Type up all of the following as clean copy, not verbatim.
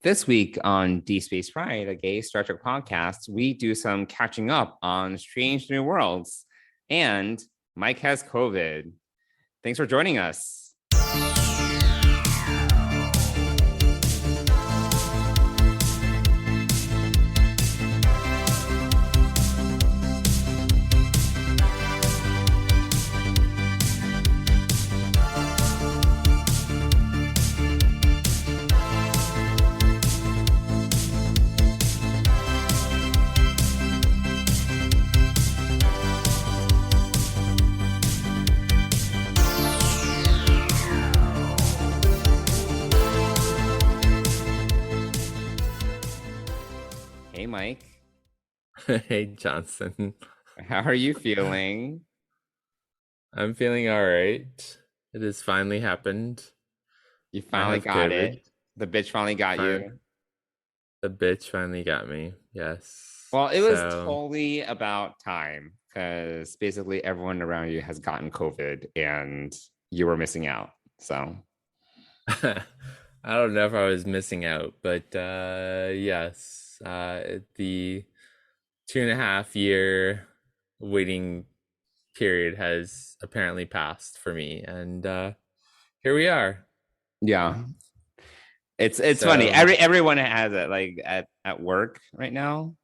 This week on D Space Pride, a gay Star Trek podcast, we do some catching up on Strange New Worlds. And Mike has COVID. Thanks for joining us. Hey, Mike. Hey, Johnson. How are you feeling? I'm feeling all right. It has finally happened. You I finally have got COVID. it. The bitch finally got Fin- you. the bitch finally got me. Yes. Well, it was So, totally about time because basically everyone around you has gotten COVID and you were missing out. So, I don't know if I was missing out, but yes. The 2.5 year waiting period has apparently passed for me, and here we are. yeah. It's funny. So, Everyone has it like at work right now.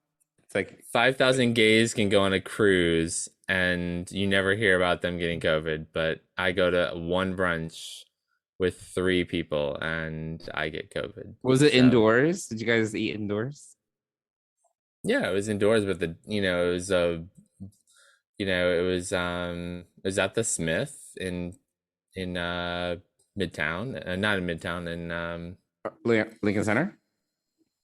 It's like 5,000 gays can go on a cruise and you never hear about them getting COVID, but I go to one brunch with three people and I get COVID. was it So, indoors? Did you guys eat indoors? yeah, it was indoors, but it was it was at the Smith in Midtown, not in Midtown, in Lincoln Center?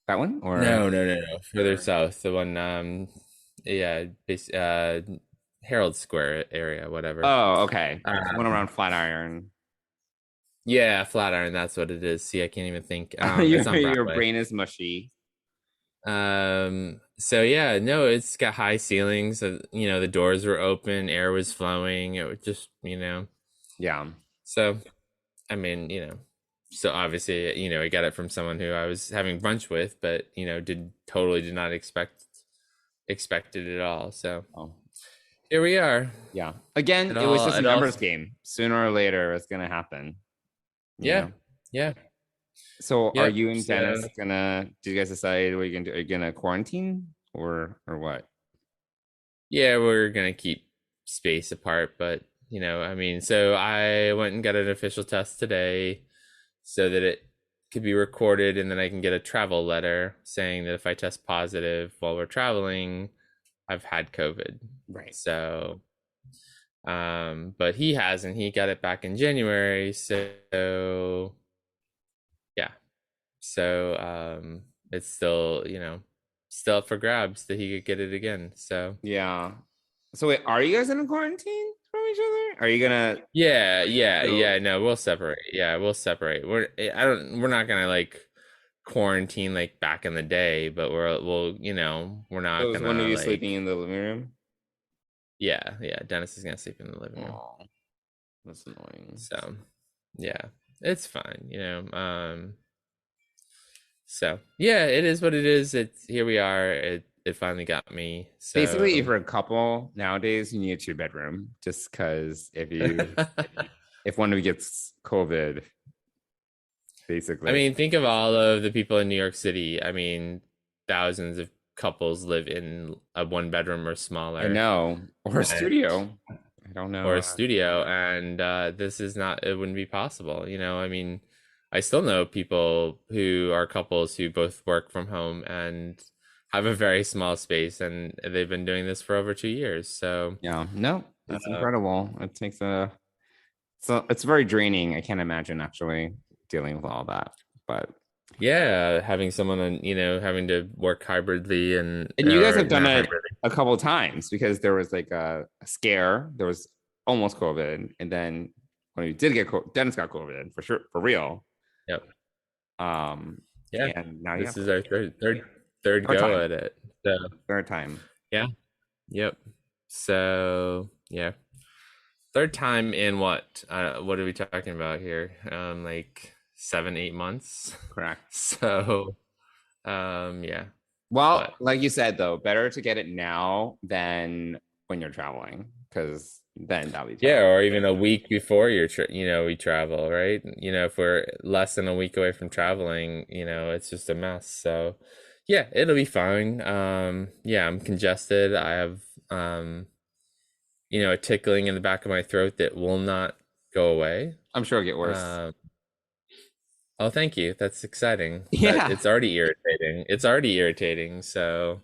That one or no, further south, the one yeah, Herald Square area, whatever. Oh, okay. The one Um, around Flatiron. Yeah, Flatiron, that's what it is. See, I can't even think. It's on Your Broadway. brain is mushy. So yeah, no, it's got high ceilings. The doors were open, air was flowing. It was just. Yeah. So, I mean, so obviously, I got it from someone who I was having brunch with, but did not expect it at all. So Oh, here we are. yeah. Again, it was just a numbers game. Sooner or later, it's gonna happen. You Yeah, know. yeah, So, are yep. you and Dennis So gonna? Do you guys decide what you're gonna do? Are you gonna quarantine or what? yeah, we're gonna keep space apart, but I mean, so I went and got an official test today so that it could be recorded and then I can get a travel letter saying that if I test positive while we're traveling, I've had COVID. Right. So, but he hasn't. He got it back in January, so yeah. So, it's still up for grabs that he could get it again. So, Yeah. So wait, are you guys in a quarantine from each other? Are you gonna? yeah, yeah, So, yeah. No, we'll separate. Yeah, we'll separate. We're not gonna like quarantine like back in the day, but we're so not is one of gonna you sleeping like, in the living room? yeah, yeah. Dennis is gonna sleep in the living room. Oh, that's annoying. So, yeah, it's fine. So yeah, it is what it is. It's here we are. It finally got me. Basically, if So, you're a couple nowadays, you need a two bedroom just because if one of you gets COVID, I basically. mean, think of all of the people in New York City. I mean, thousands of couples live in a one bedroom or I smaller, know. Or a and studio. I don't or know. a studio, and this is not. It wouldn't be possible. I mean, I still know people who are couples who both work from home and have a very small space, and they've been doing this for over 2 years. So, Yeah, no, it's uh, incredible. It takes a so it's very draining. I can't imagine actually dealing with all that. But yeah, having someone having to work hybridly and you guys or have done not it hybridly. a couple of times because there was like a scare. There was almost COVID, and then when you did get COVID, Dennis got COVID for sure, for real. Yep. Um, Yeah. and now you This have is COVID. our third Third go time. at it. So Third time. yeah. Yep. So yeah. Third time in what? What are we talking about here? Like 7-8 months. Correct. So, yeah. Well, But like you said, though, better to get it now than when you're traveling, because then that'll be yeah, terrible. or even a week before we travel, right? If we're less than a week away from traveling, it's just a mess. So, yeah, it'll be fine. Yeah, I'm congested. I have, a tickling in the back of my throat that will not go away. I'm sure it'll get worse. Um, oh, thank you. That's exciting. That Yeah. it's already irritating. It's already irritating, so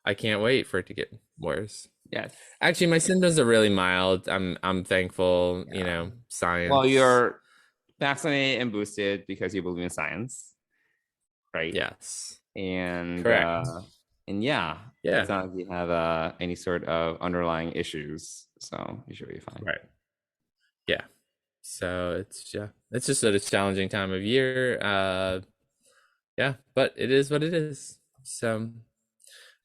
I can't wait for it to get worse. Yes. Actually, my symptoms are really mild. I'm thankful, Yeah. Well, science. you're vaccinated and boosted because you believe in science, right? Yes. And Correct. and yeah, Yeah. it's not like you have any sort of underlying issues, so you should be fine. Right. Yeah. So it's just a challenging time of year. Yeah, but it is what it is. So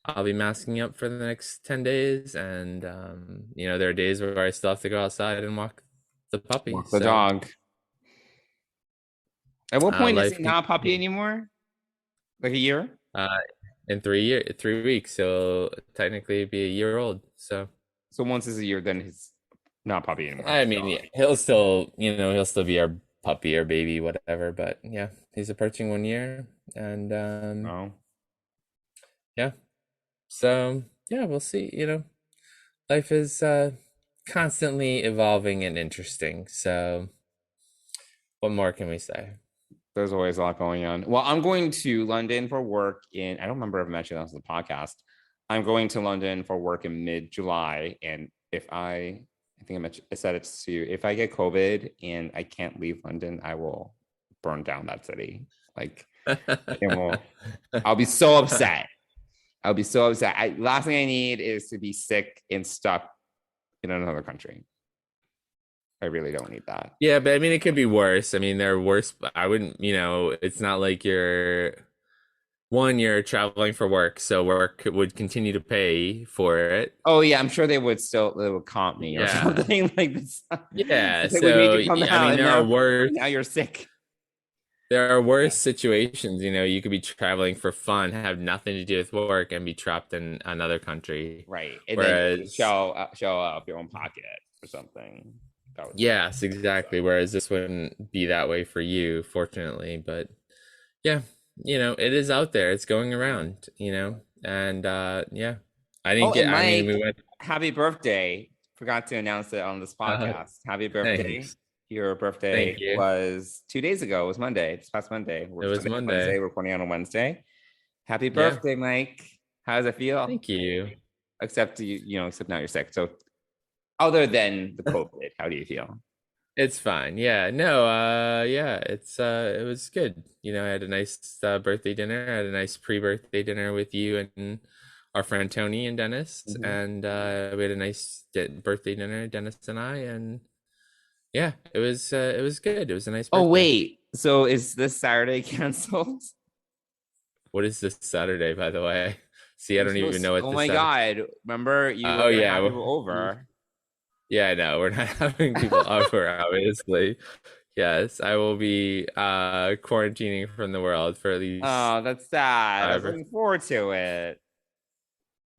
I'll be masking up for the next 10 days, and there are days where I still have to go outside and walk the puppy. Walk the So dog. At what point is life he not a puppy continues. anymore? Like a year? Uh, in 3 weeks, he'll technically be a year old. So So once is a year, then he's not a puppy anymore. I mean, yeah, he'll still be our puppy or baby, whatever. But yeah, he's approaching 1 year, and Oh. yeah. So yeah, we'll see. Life is constantly evolving and interesting. So what more can we say? There's always a lot going on. Well, I'm going to London for work I don't remember if I mentioned that on the podcast. I'm going to London for work in mid-July. And I think I said it to you, if I get COVID and I can't leave London, I will burn down that city. Like, I'll be so upset. I'll be so upset. Last thing I need is to be sick and stuck in another country. I really don't need that. Yeah, but I mean, it could be worse. I mean, there are worse. I wouldn't, it's not like you're traveling for work, so work would continue to pay for it. Oh yeah, I'm sure they would comp me or Yeah. something like this. Yeah. They would make So, you come I out mean, and now you're sick. there are worse situations. You could be traveling for fun, have nothing to do with work, and be trapped in another country. Right. And then Whereas, show up your own pocket or something. yes, exactly. Whereas this wouldn't be that way for you, fortunately. But yeah, it is out there. It's going around, and yeah, I didn't And I mean, Mike, we went. happy birthday. Forgot to announce it on this podcast. Happy birthday. Thanks. Your Thank birthday you. was 2 days ago. It was Monday. This past Monday. It was Monday. We're recording on a Wednesday. Happy Yeah. birthday, Mike. How does it feel? Thank you. Except except now you're sick. So other than the COVID, how do you feel? It's fine. Yeah. No, yeah, it was good. I had a nice birthday dinner. I had a nice pre-birthday dinner with you and our friend Tony and Dennis, and we had a nice birthday dinner, Dennis and I, and yeah, it was good. It was a nice birthday. Oh wait, so is this Saturday canceled? What is this Saturday, by the way? See, I don't even know what. Oh my God! Remember you? Oh yeah, we were over. Yeah, no, we're not having people over, obviously. Yes, I will be quarantining from the world for at least. Oh, that's sad. I was looking forward to it.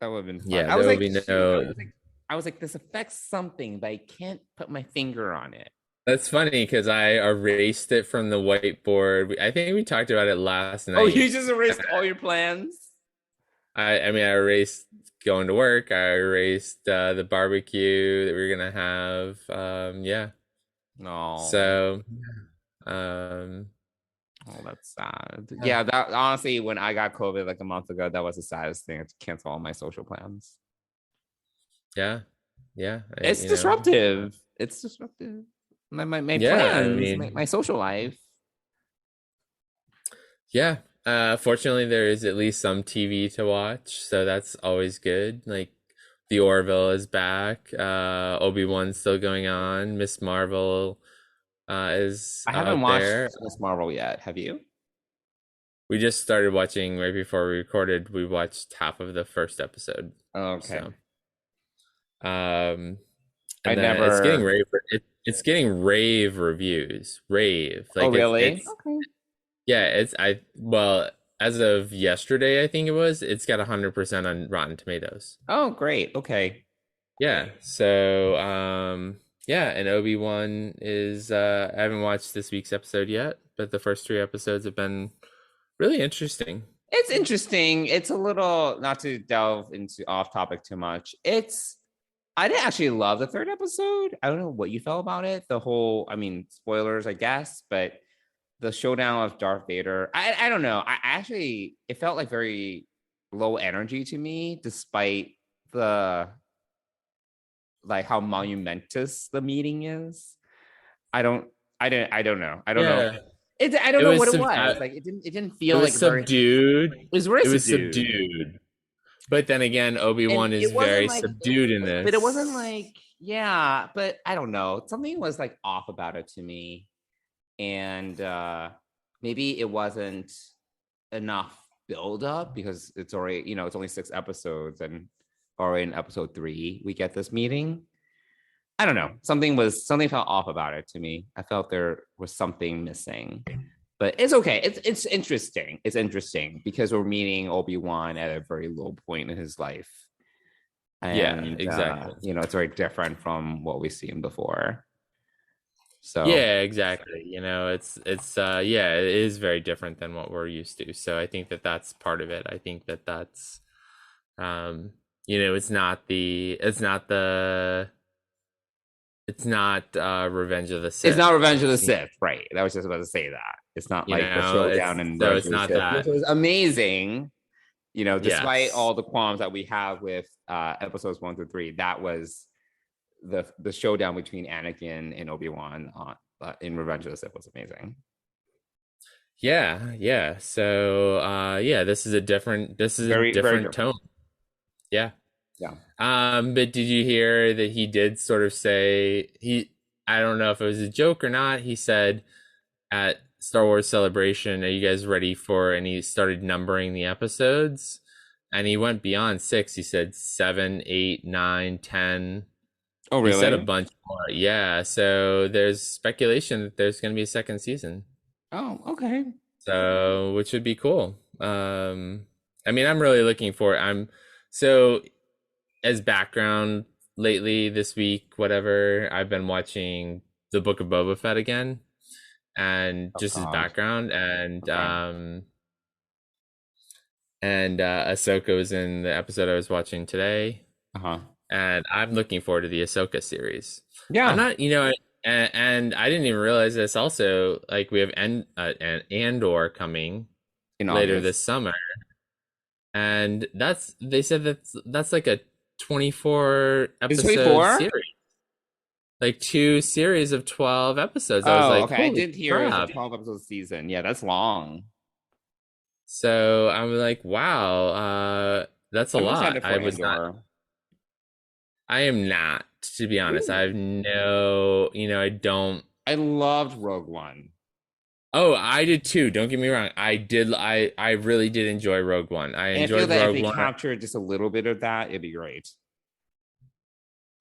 That would have been fun. Yeah, I was there like, will be no. I was like, this affects something, but I can't put my finger on it. That's funny because I erased it from the whiteboard. I think we talked about it last night. Oh, you just erased all your plans? I mean, I erased going to work. I erased the barbecue that we were gonna have. Yeah. No. So, oh, that's sad. Yeah, that honestly, when I got COVID like a month ago, that was the saddest thing. To cancel all my social plans. Yeah, yeah. It's disruptive. It's disruptive. My plans, I mean, my social life. Yeah. Fortunately, there is at least some TV to watch, so that's always good. Like, The Orville is back. Obi-Wan's still going on. Miss Marvel is I haven't watched there. Miss Marvel yet. Have you? We just started watching right before we recorded. We watched half of the first episode. Okay. So, and I then never. It's getting ready for it's getting rave reviews. Rave. Oh, Like really? it's Okay. yeah, it's I well, as of yesterday, I think it was, it's got 100% on Rotten Tomatoes. Oh, great. Okay. Yeah. So, yeah, and Obi-Wan is I haven't watched this week's episode yet, but the first three episodes have been really interesting. It's interesting. It's a little, not to delve into off topic too much. I didn't actually love the third episode. I don't know what you felt about it. The whole, I mean, spoilers, I guess, but the showdown of Darth Vader, I don't know. I actually, it felt like very low energy to me, despite the, like how monumentous the meeting is. I don't, I don't know. I don't know. Yeah. I don't It know was what it was. Like it didn't it feel was like very, subdued. it was very It was subdued. subdued. But then again, And Obi-Wan is it wasn't very like, subdued in but it this. wasn't like, yeah, but I don't know. Something was like off about it to me. And maybe it wasn't enough build up because it's already, it's only 6 episodes and already in episode 3 we get this meeting. I don't know. Something felt off about it to me. I felt there was something missing. But it's okay. It's interesting. It's interesting because we're meeting Obi-Wan at a very low point in his life. Yeah, And exactly. it's very different from what we've seen before. So Yeah, exactly. Yeah, it is very different than what we're used to. So I think that that's part of it. I think that that's it's not Revenge of the it's Sith. not Revenge of the Sith, right? I was just about to say that. It's not like the showdown in Revenge it's of the not Sith, which that. was amazing. Despite Yes. all the qualms that we have with episodes 1 through 3, that was the showdown between Anakin and Obi-Wan in Revenge of the Sith was amazing. Yeah, yeah. So yeah, this is a Very, very different tone. different. Yeah. Yeah. But did you hear that he did sort of say I don't know if it was a joke or not. He said at Star Wars Celebration, "Are you guys ready for?" And he started numbering the episodes, and he went beyond 6. He said 7, 8, 9, 10. Oh, He said a really? bunch more. Yeah, so there's speculation that there's going to be a second season. Oh, okay. So, which would be cool. I mean, I'm really looking for I'm so as background lately this week, whatever, I've been watching the Book of Boba Fett again, and Oh, just as God. background, Okay. and Ahsoka was in the episode I was watching today, Uh-huh. and I'm looking forward to the Ahsoka series. I'm Yeah. not, and I didn't even realize this. Also, like we have an Andor coming In later August. this summer, and they said that's like a 24 Is it episode 24? series, like 2 series of 12 episodes. I was Oh, like, okay. I holy did hear it's a crap! 12 episode season. Yeah, that's long. So I'm like, wow, that's a I'm lot. excited for Andor. I am not, to be honest. I Ooh. have no, I don't. I loved Rogue One. Oh, I did too. Don't get me wrong. I really did enjoy Rogue One. I And I feel enjoyed that if Rogue they One. captured just a little bit of that, it'd be great.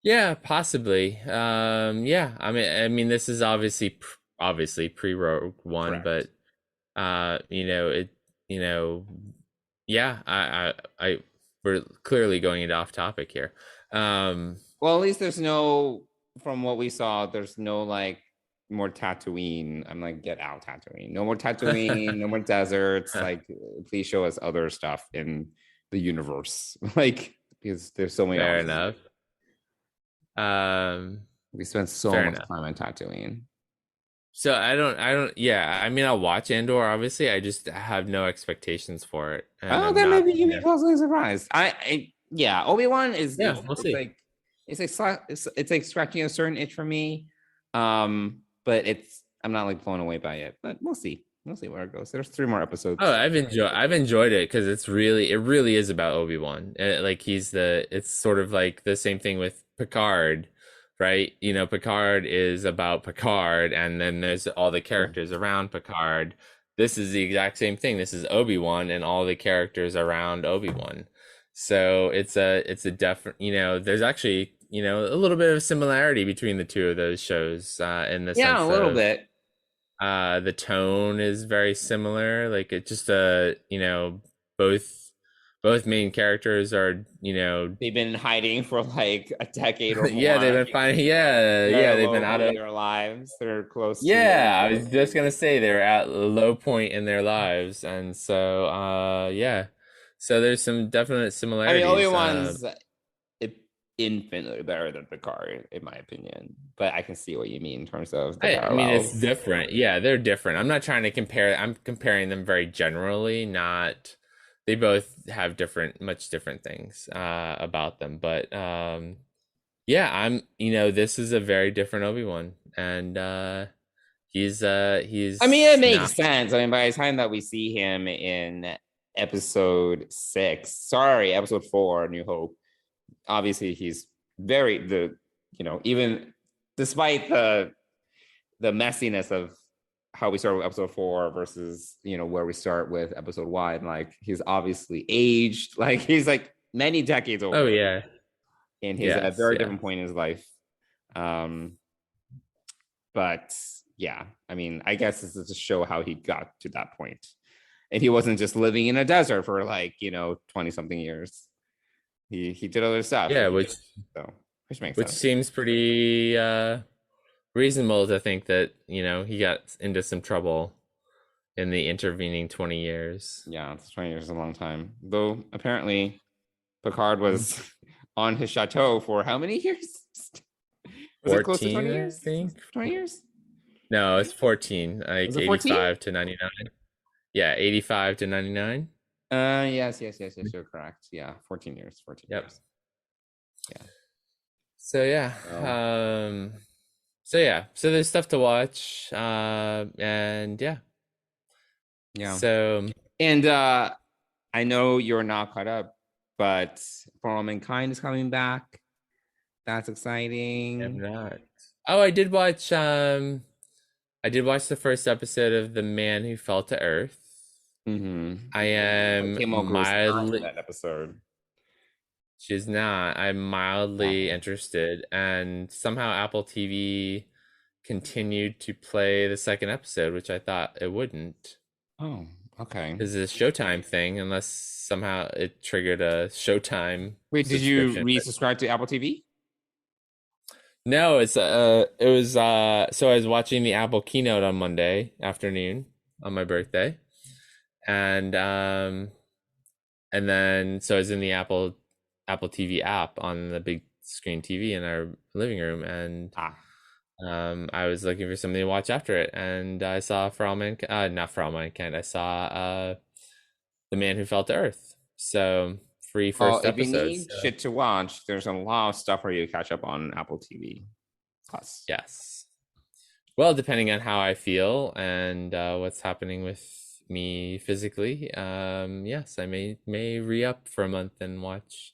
Yeah, possibly. Yeah. This is obviously pre Rogue One, Correct. but it, yeah. We're clearly going into off topic here. Well, at least from what we saw, there's no like more Tatooine. I'm like, get out, Tatooine. No more Tatooine, no more deserts. Like, please show us other stuff in the universe. Like, because there's so many Fair options. enough. Um, We spent so Fair much enough. time on Tatooine. So yeah. I mean, I'll watch Andor. Obviously, I just have no expectations for it, and Oh, I'm then not. maybe you be pleasantly surprised. Yeah, Obi-Wan is Yeah, we'll it's see. like it's like scratching a certain itch for me. But I'm not like blown away by it. But we'll see. We'll see where it goes. There's 3 more Oh, episodes. I've enjoyed it because it really is about Obi-Wan. Like it's sort of like the same thing with Picard, right? Picard is about Picard, and then there's all the Sure. characters around Picard. This is the exact same thing. This is Obi-Wan and all the characters around Obi-Wan. So it's a different, there's actually a little bit of similarity between the two of those shows, in the Yeah, a sense little of bit. the tone is very similar. Like it just both main characters are They've been hiding for like a decade or yeah, they've more. been finding They're at a they've been low out point in of their lives. They're close to yeah, I was just gonna say they're at a low point in their lives, and so yeah, so there's some definite I mean, similarities. Obi-Wan's infinitely better than Picard, in my opinion. But I can see what you mean in terms of the I mean, it's parallels. different. Yeah, they're different. I'm not trying to compare. I'm comparing them very generally. Not they both have much different things about them. But yeah, this is a very different Obi-Wan, and I mean, it he's makes not. sense. I mean, by the time that we see him in episode 4, New Hope, obviously he's even despite the messiness of how we start with episode 4 versus where we start with episode 1, like he's obviously aged, like he's like many decades Oh older, yeah, and he's at a yes, very yeah. different point in his life. But yeah, I mean, I guess this is to show how he got to that point, and he wasn't just living in a desert for like 20 something years. He did other stuff, Yeah, so which makes which sense. seems pretty reasonable to think that, he got into some trouble in the intervening 20 years. Yeah, it's 20 years is a long time. Though apparently Picard was on his chateau for how many years? Was it close to 14, 20 I years? think. 20 years? No, it's 14, like Was it 14? 85 to 99. Yeah, 85 to 99. Yes, you're correct. Yeah, 14 years, 14 Yep. years. Yeah. So yeah. Oh. So there's stuff to watch. And yeah. Yeah. So And I know you're not caught up, but For All Mankind is coming back. That's I'm exciting. not. Oh, I did watch the first episode of The Man Who Fell to Earth. Mm-hmm. I am Kim was not in mildly that episode. She's not. I'm mildly interested, and somehow Apple TV continued to play the second episode, which I thought it wouldn't. Oh, okay. This is a Showtime thing, unless somehow it triggered a Showtime Wait, did you subscription. resubscribe to Apple TV? No, it was so I was watching the Apple keynote on Monday afternoon on my birthday. And then so I was in the Apple TV app on the big screen TV in our living room, and I was looking for something to watch after it, and I saw For All Mankind, not For All Mankind. I saw The Man Who Fell to Earth. So free Well, first if you episode. need shit to watch, there's a lot of stuff for you to catch up on Apple TV Plus. Yes. Well, depending on how I feel and what's happening with me physically, yes, I may re-up for a month and watch.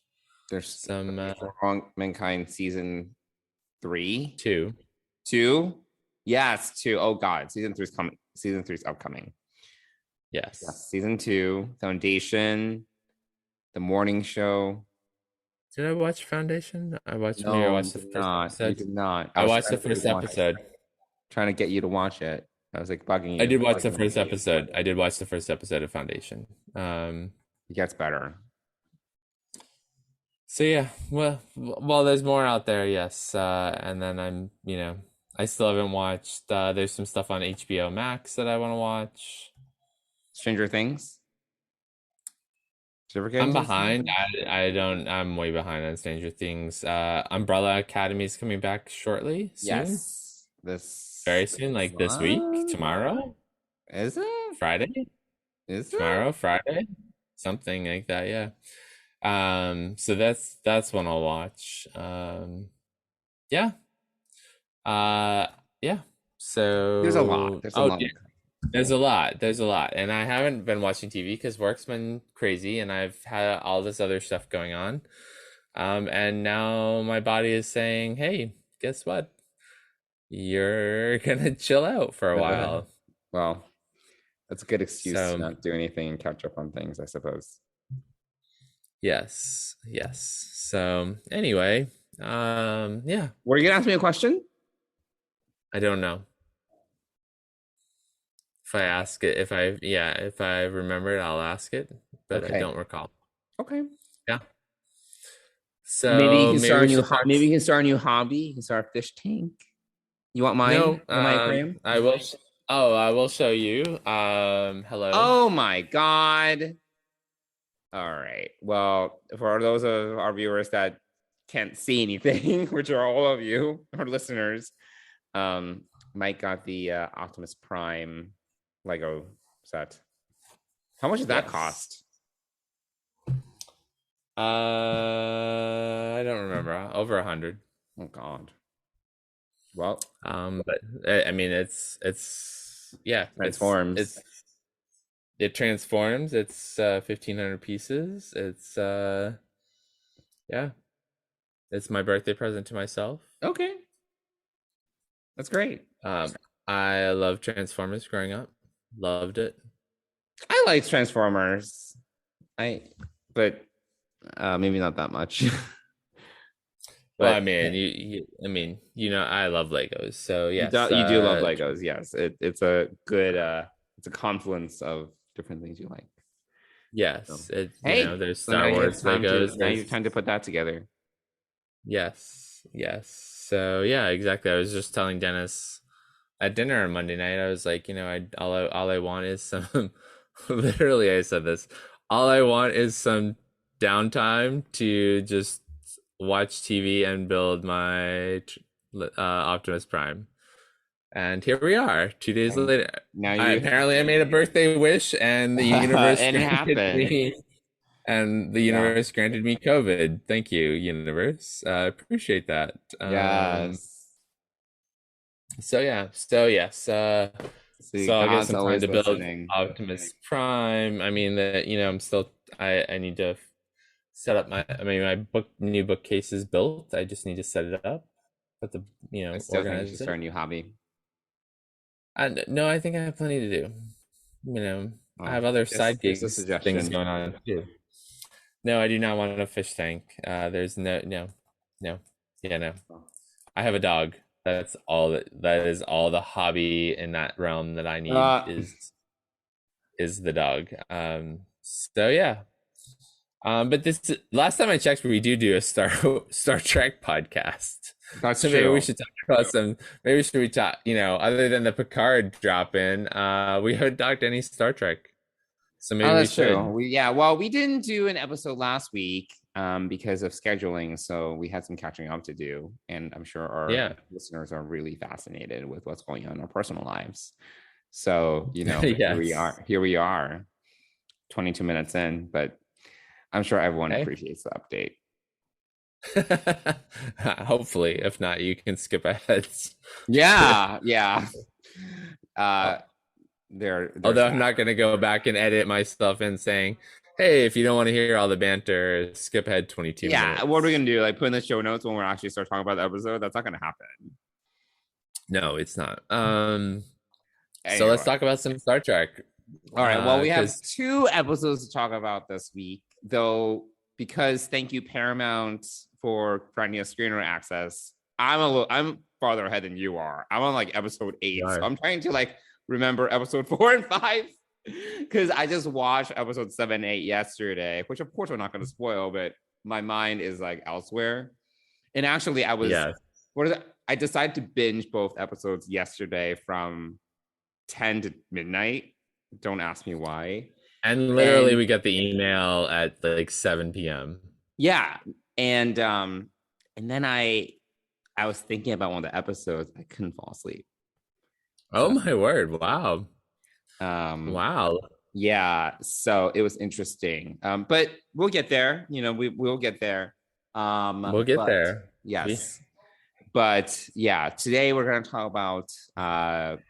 There's some For All Mankind season 3, 2. 2. Yes, 2. Oh God, season 3 is coming. Season 3 is upcoming. Yes. Season 2, Foundation, The Morning Show. Did I watch Foundation? I watched. No, maybe I watched the you did first not. episode. You did not. I watched the first episode. Trying to get you to watch it. I was like bugging you. I did watch the first episode. I did watch the first episode of Foundation. It gets better. So yeah, well, there's more out there, yes. And then I still haven't watched. There's some stuff on HBO Max that I want to watch. Stranger Things. I'm behind. I'm way behind on Stranger Things. Umbrella Academy is coming back shortly. Soon. Yes. Very soon, like this week, tomorrow. Is it? Friday? Is tomorrow, it? Friday? Something like that, yeah. So that's one I'll watch. Yeah. Yeah. So There's a lot. There's a lot. Yeah. There's a lot. And I haven't been watching TV because work's been crazy and I've had all this other stuff going on. And now my body is saying, hey, guess what? You're gonna chill out for a while. Well, that's a good excuse to not do anything and catch up on things, I suppose. Yes. So anyway, Yeah. Were you gonna ask me a question? I don't know. If I ask it, if I remember it, I'll ask it, but I Okay. don't recall. Okay. Yeah. Maybe you So can maybe start a we new should talk. maybe you can start a new hobby. You can start a fish tank. You want mine? No, The mic frame? I will. I will show you. Hello. Oh my God. All right. Well, for those of our viewers that can't see anything, which are all of you, our listeners, Mike got the Optimus Prime Lego set. How much did that Yes. cost? I don't remember. Over 100. Oh God. Well, But I mean, yeah, transforms. it transforms. It's 1,500 pieces. It's yeah, it's my birthday present to myself. Okay, that's great. I love Transformers growing up. Loved it. I like Transformers. But maybe not that much. Well, But I mean, I love Legos, so yes, you do love Legos. Yes, it's a good it's a confluence of different things you like. So, yes, hey, there's so now Star you have Wars time to Legos. now you have time to put that together. Yes, yes. So yeah, exactly. I was just telling Dennis at dinner on Monday night. I was like, all I want is some. Literally, I said this. All I want is some downtime to just watch TV and build my Optimus Prime. And here we are, 2 days And later. now you Apparently, I made a birthday wish, and the universe and it granted happened. me. And the Yeah. universe granted me COVID. Thank you, universe. I appreciate that. Yes. So yeah, so yes. See, So I'll get God's some time always to build listening. Optimus Prime. I mean that I'm still I need to set up my new bookcase is built. I just need to set it up, put the I still think you should organize start it. a new hobby. No, I think I have plenty to do. I have other side Just a gigs things suggestion. going on too. No, I do not want a fish tank. There's no. Yeah, no. I have a dog. That's all that is all the hobby in that realm that I need is the dog. So yeah. But this last time I checked, we do a Star Trek podcast. That's So true. maybe we should talk about some. Maybe should we talk? Other than the Picard drop in, we haven't talked any Star Trek. So maybe we should. True. Well, we didn't do an episode last week because of scheduling, so we had some catching up to do, and I'm sure our listeners are really fascinated with what's going on in our personal lives. So Yes. Here we are, 22 minutes in, but I'm sure everyone appreciates the update. Hopefully, if not, you can skip ahead. Yeah. Although I'm not going to go back and edit myself in saying, hey, if you don't want to hear all the banter, skip ahead 22 minutes. Yeah, what are we going to do? Like put in the show notes when we're actually start talking about the episode? That's not going to happen. No, it's not. Anyway. So let's talk about some Star Trek. All right. Well, we have 2 episodes to talk about this week, though, because thank you, Paramount, for granting us screener access. I'm farther ahead than you are. I'm on like episode 8. So I'm trying to remember episode 4 and 5 because I just watched episode 7 and 8 yesterday, which of course we're not going to spoil, but my mind is elsewhere. And actually, I decided to binge both episodes yesterday from 10 to midnight. Don't ask me why. And literally, we got the email at 7 p.m. Yeah, and then I was thinking about one of the episodes. I couldn't fall asleep. Oh my word! Wow. Wow. Yeah. So it was interesting. But we'll get there. We'll get there. We'll get there. Yes. But yeah, today we're going to talk about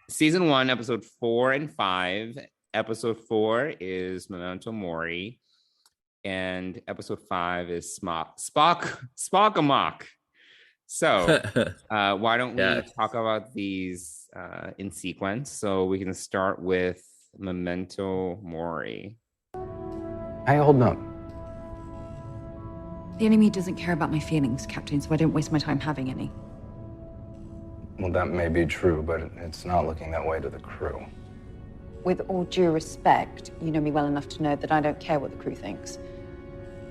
season 1, episode 4 and 5. Episode 4 is Memento Mori, and episode 5 is Spock Amok. So why don't we talk about these in sequence? So we can start with Memento Mori. How you holding up? The enemy doesn't care about my feelings, Captain, so I don't waste my time having any. Well, that may be true, but it's not looking that way to the crew. With all due respect, you know me well enough to know that I don't care what the crew thinks.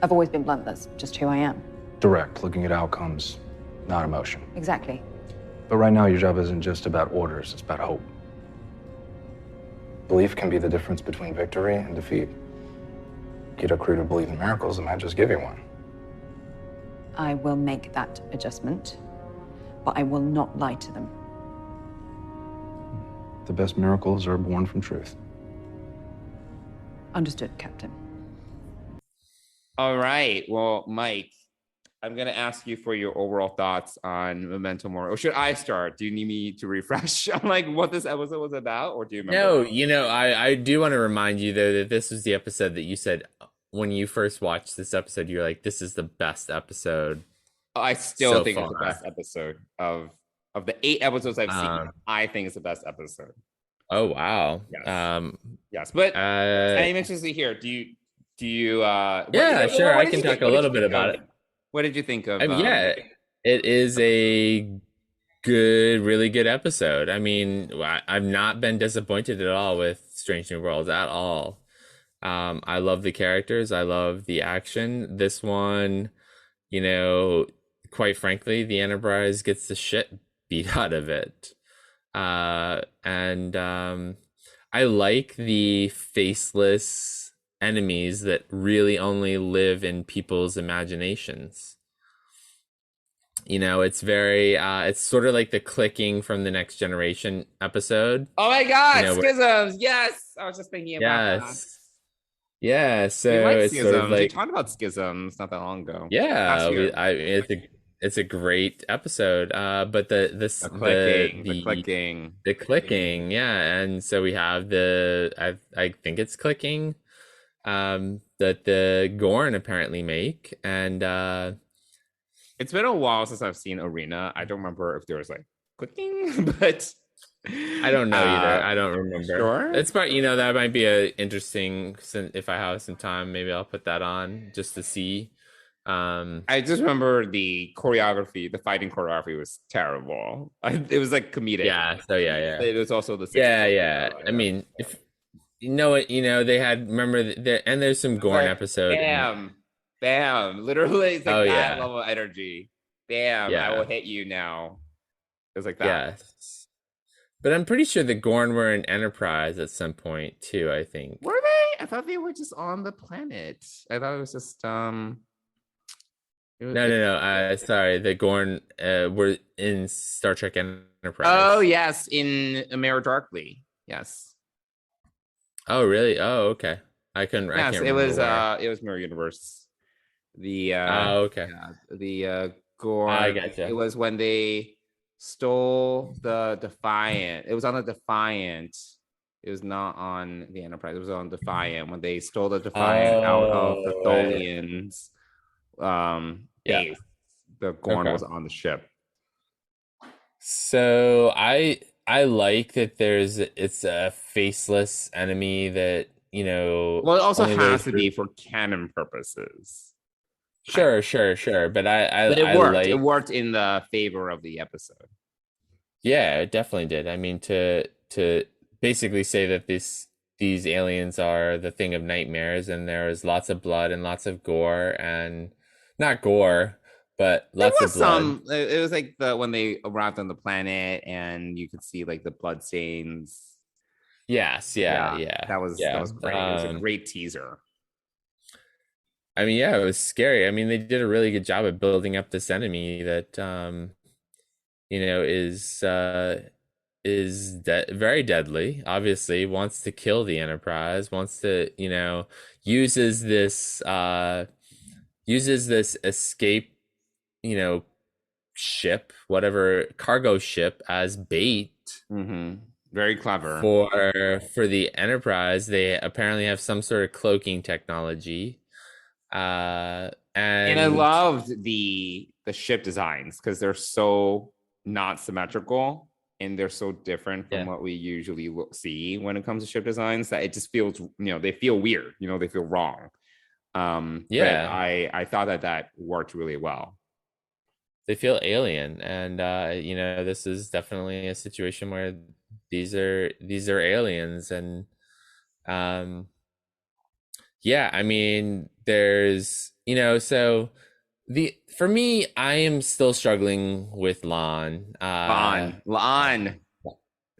I've always been blunt, that's just who I am. Direct, looking at outcomes, not emotion. Exactly. But right now, your job isn't just about orders, it's about hope. Belief can be the difference between victory and defeat. Get a crew to believe in miracles, and might just give you one. I will make that adjustment, but I will not lie to them. The best miracles are born from truth. Understood, Captain. All right. Well, Mike, I'm going to ask you for your overall thoughts on Memento Mori. Or should I start? Do you need me to refresh on like what this episode was about? Or do you remember? No, I do want to remind you, though, that this was the episode that you said when you first watched this episode, you're like, this is the best episode. I still so think far. it's the best episode of the 8 episodes I've seen. I think it's the best episode. Oh, wow. Yes. Yes. But I'm interested to hear. Do you yeah, sure. I can talk a little bit about it. What did you think of? I mean, yeah, it is a really good episode. I mean, I've not been disappointed at all with Strange New Worlds at all. I love the characters. I love the action. This one, quite frankly, the Enterprise gets the shit beat out of it. And I like the faceless enemies that really only live in people's imaginations. It's very it's sort of like the clicking from the Next Generation episode. Oh my god, schisms. Yes, I was just thinking about that. Yeah, so it's schisms. sort of like we talked about schisms not that long ago. Yeah, it's a great episode. But the clicking, yeah, and so we have I think it's clicking that the Gorn apparently make, and it's been a while since I've seen Arena. I don't remember if there was like clicking, but I don't know either. I don't remember. Sure. It's part, that might be a interesting, if I have some time, maybe I'll put that on just to see. I just remember the choreography, the fighting choreography was terrible. It was like comedic. Yeah. So yeah. It was also the I mean, if they had, remember and there's some Gorn episode. Bam. Literally, it's like that yeah. level of energy. Bam. Yeah. I will hit you now. It was like that. Yes. But I'm pretty sure the Gorn were in Enterprise at some point too, I think. Were they? I thought they were just on the planet. I thought it was just No. Sorry, the Gorn were in Star Trek Enterprise. Oh yes, in Mirror Darkly. Yes. Oh really? Oh okay. I can't remember. It was Mirror Universe. Okay. The Gorn. I gotcha. It was when they stole the Defiant. It was on the Defiant. It was not on the Enterprise. It was on Defiant when they stole the Defiant out of the Tholians. Base. The Gorn was on the ship. So I like that it's a faceless enemy that Well, it also has to be for canon purposes. Sure. But but it worked. It worked in the favor of the episode. Yeah, it definitely did. I mean, to basically say that these aliens are the thing of nightmares, and there is lots of blood and lots of gore, and not gore, but lots of blood. It was like when they arrived on the planet, and you could see like the blood stains. Yes, yeah. That was great. It was a great teaser. I mean, yeah, it was scary. I mean, they did a really good job of building up this enemy that, is very deadly. Obviously, wants to kill the Enterprise. Wants to, uses this escape, ship, whatever cargo ship as bait. Mm-hmm. Very clever for the Enterprise. They apparently have some sort of cloaking technology. And I loved the ship designs because they're so not symmetrical and they're so different from what we usually see when it comes to ship designs that it just feels, they feel weird, they feel wrong. Yeah. But I thought that worked really well. They feel alien, and this is definitely a situation where these are aliens, and um yeah, I mean, there's so the for me, I am still struggling with Lon. La'an.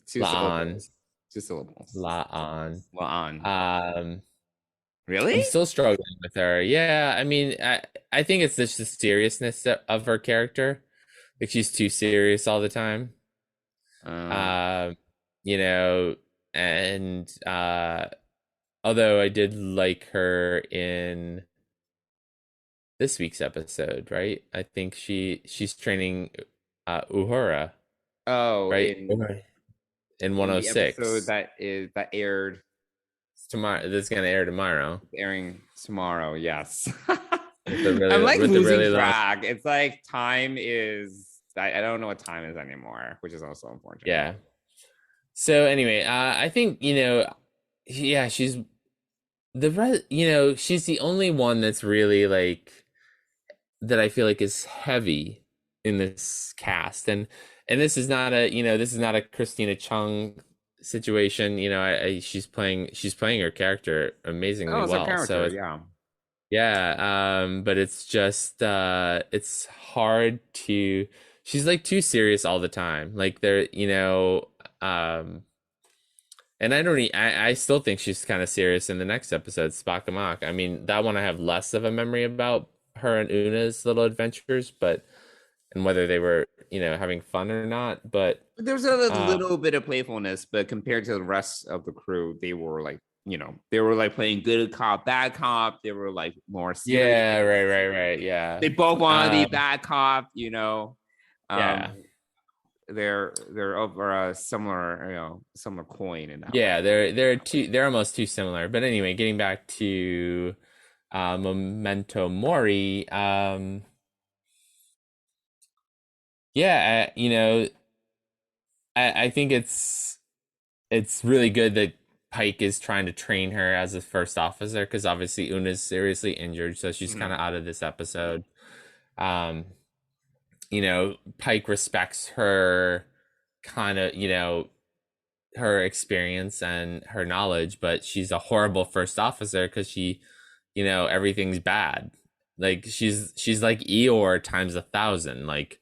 Two La'an. syllables. Two syllables. La'an. La'an. Um, I'm Really? still struggling with her. Yeah, I mean, I think it's just the seriousness of her character. Like she's too serious all the time. Uh, Um, you know, and although I did like her in this week's episode, right? I think she's training Uhura, oh, right? In in the episode 106. that aired It's tomorrow. This is gonna air tomorrow. airing tomorrow. Yes. With the I'm really like with the losing really long. track. It's like time is I don't know what time is anymore, which is also unfortunate. Yeah. So anyway, I think yeah, she's she's the only one that's really like that I feel like is heavy in this cast, and this is not a Christina Chung situation. She's playing her character amazingly Oh, it's a well. So character, it's, yeah. yeah, but it's just it's hard to. She's like too serious all the time. Like um and I still think she's kind of serious in the next episode, Spock Amok. I mean, that one I have less of a memory about her and Una's little adventures, but and whether they were, having fun or not. But There's a uh little bit of playfulness, but compared to the rest of the crew, they were like, they were like playing good cop, bad cop. They were like more serious. yeah, right, yeah. They both want to be bad cop. Yeah. Um, they're over a similar coin in that way. Yeah, they're almost too similar. But anyway, getting back to Memento Mori, yeah, I think it's really good that Pike is trying to train her as a first officer because obviously Una's seriously injured, so she's kind of out of this episode. Um, Pike respects her kind of, her experience and her knowledge, but she's a horrible first officer because everything's bad. Like she's like Eeyore times 1,000. Like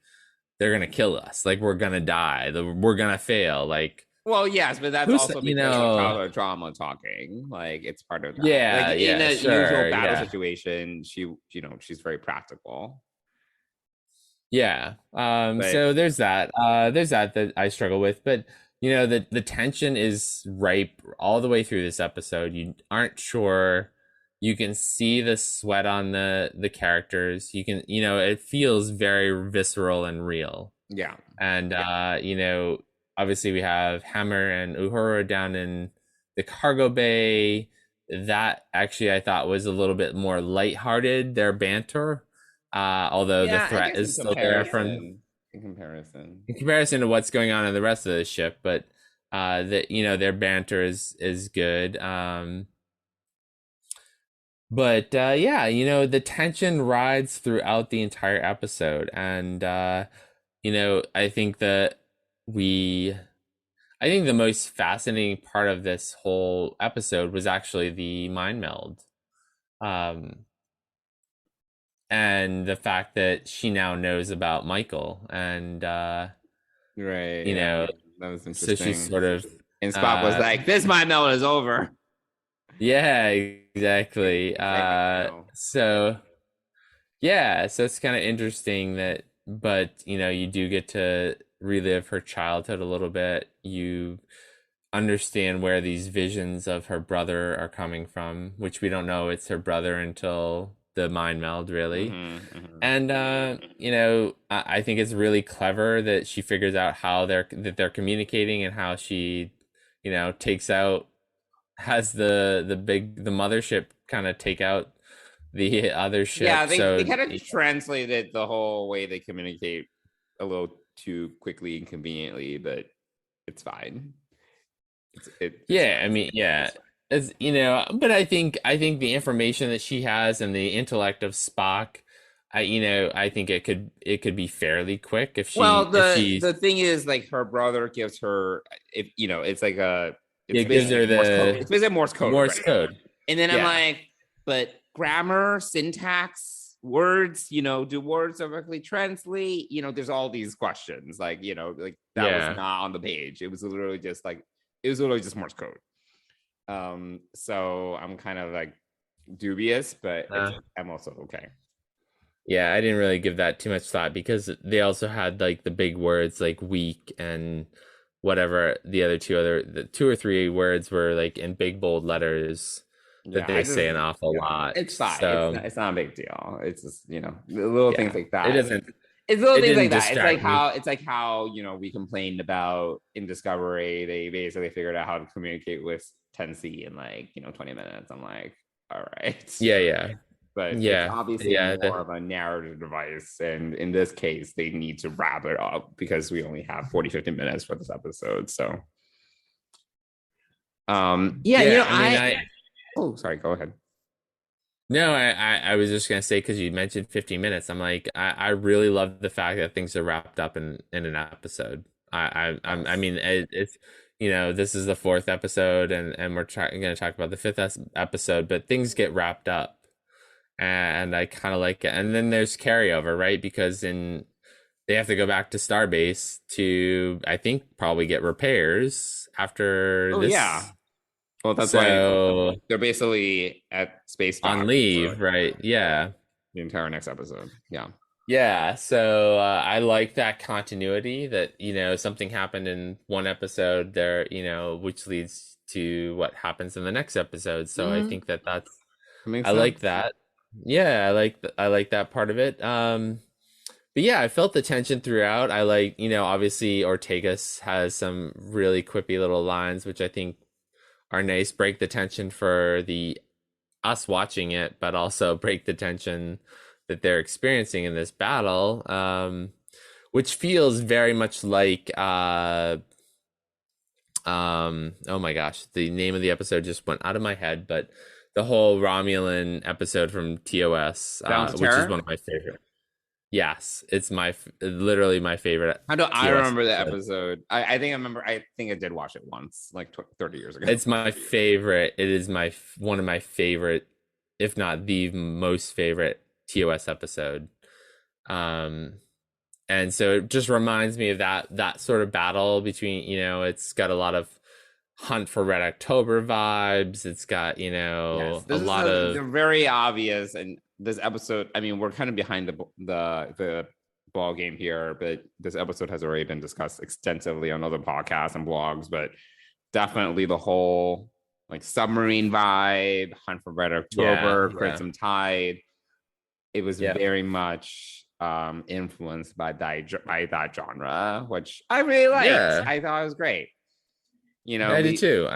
they're gonna kill us. Like we're gonna die. We're gonna fail. Like Well, yes, but that's who's also because of childhood trauma talking. Like it's part of that. yeah, Like in yeah, a usual sure, battle yeah, situation, she's very practical. yeah. But So there's that. That I struggle with, but the tension is ripe all the way through this episode. You aren't sure. You can see the sweat on the characters. You can, it feels very visceral and real. yeah. And obviously we have Hammer and Uhura down in the cargo bay. That actually I thought was a little bit more lighthearted, their banter. Although the Yeah, I threat guess is still there from in comparison. in comparison to what's going on in the rest of the ship, but their banter is good. But yeah, the tension rides throughout the entire episode, and I think that we I think the most fascinating part of this whole episode was actually the mind meld. Um, and the fact that she now knows about Michael, and Right. you Yeah. know, That was so she's interesting. sort of And Spock was like, "This my melt is over." yeah, exactly. It's like, no. So yeah, so it's kind of interesting that, but you do get to relive her childhood a little bit. You understand where these visions of her brother are coming from, which we don't know it's her brother until the mind meld, really. And I think it's really clever that she figures out how they're communicating and how she, takes out has the mothership kind of take out the other ship. Yeah, So they kind of translated the whole way they communicate a little too quickly and conveniently, but it's fine. It's yeah, fine. I mean, yeah. as you know, but I think the information that she has and the intellect of Spock, I think it could be fairly quick if Well, she's the thing is, like, her brother gives her, if it's like it's it gives her basically Morse code. the It's basically Morse code, Morse right? code. And then I'm Yeah. like, but grammar, syntax, words, do words directly translate? There's all these questions. Like, like that was Yeah. not on the page. It was literally just like, it was literally just Morse code. So I'm kind of like dubious, but I'm also okay. Yeah, I didn't really give that too much thought because they also had like the big words like weak and whatever the two or three words were like in big bold letters that Yeah, they say an awful lot. it's fine. So It's not a big deal. It's just, little things like that. it doesn't It's little it things didn't like that. distract me. It's like how we complained about in Discovery. They basically figured out how to communicate with 10C in like 20 minutes. I'm like, all right. Yeah. But it's Yeah. obviously Yeah. more of a narrative device, and in this case, they need to wrap it up because we only have 40-50 minutes for this episode. So, Yeah, I mean, oh, sorry, go ahead. no, I was just gonna say because you mentioned 15 minutes. I'm like, I really love the fact that things are wrapped up in an episode. I mean, it's this is the fourth episode, and we're gonna talk about the fifth episode, but things get wrapped up, and I kind of like it. And then there's carryover, right? Because they have to go back to Starbase to, I think, probably get repairs after Oh this. yeah. Well, that's So why they're basically at space dock on leave, right? Yeah. the entire next episode. Yeah. Yeah, so I like that continuity that, something happened in one episode there, which leads to what happens in the next episode. So I think that's That makes I like sense. that. Yeah, I like that part of it. But yeah, I felt the tension throughout. I like, obviously Ortegas has some really quippy little lines, which I think are nice, break the tension for us watching it, but also break the tension that they're experiencing in this battle, which feels very much like oh my gosh, the name of the episode just went out of my head, but the whole Romulan episode from TOS, which is one of my favorite. Yes, it's literally my favorite. How do I TOS remember the episode. episode? I think I remember. I think I did watch it once, like 30 years ago. It's my favorite. It is one of my favorite, if not the most favorite TOS episode. And so it just reminds me of that sort of battle between, it's got a lot of Hunt for Red October vibes. It's got, Yes, a lot of they're very obvious. And this episode, I mean, we're kind of behind the ball game here, but this episode has already been discussed extensively on other podcasts and blogs. But definitely the whole like submarine vibe, Hunt for Red October, Crimson Tide. It was very much influenced by that genre, which I really liked. Yeah. I thought it was great. I did too.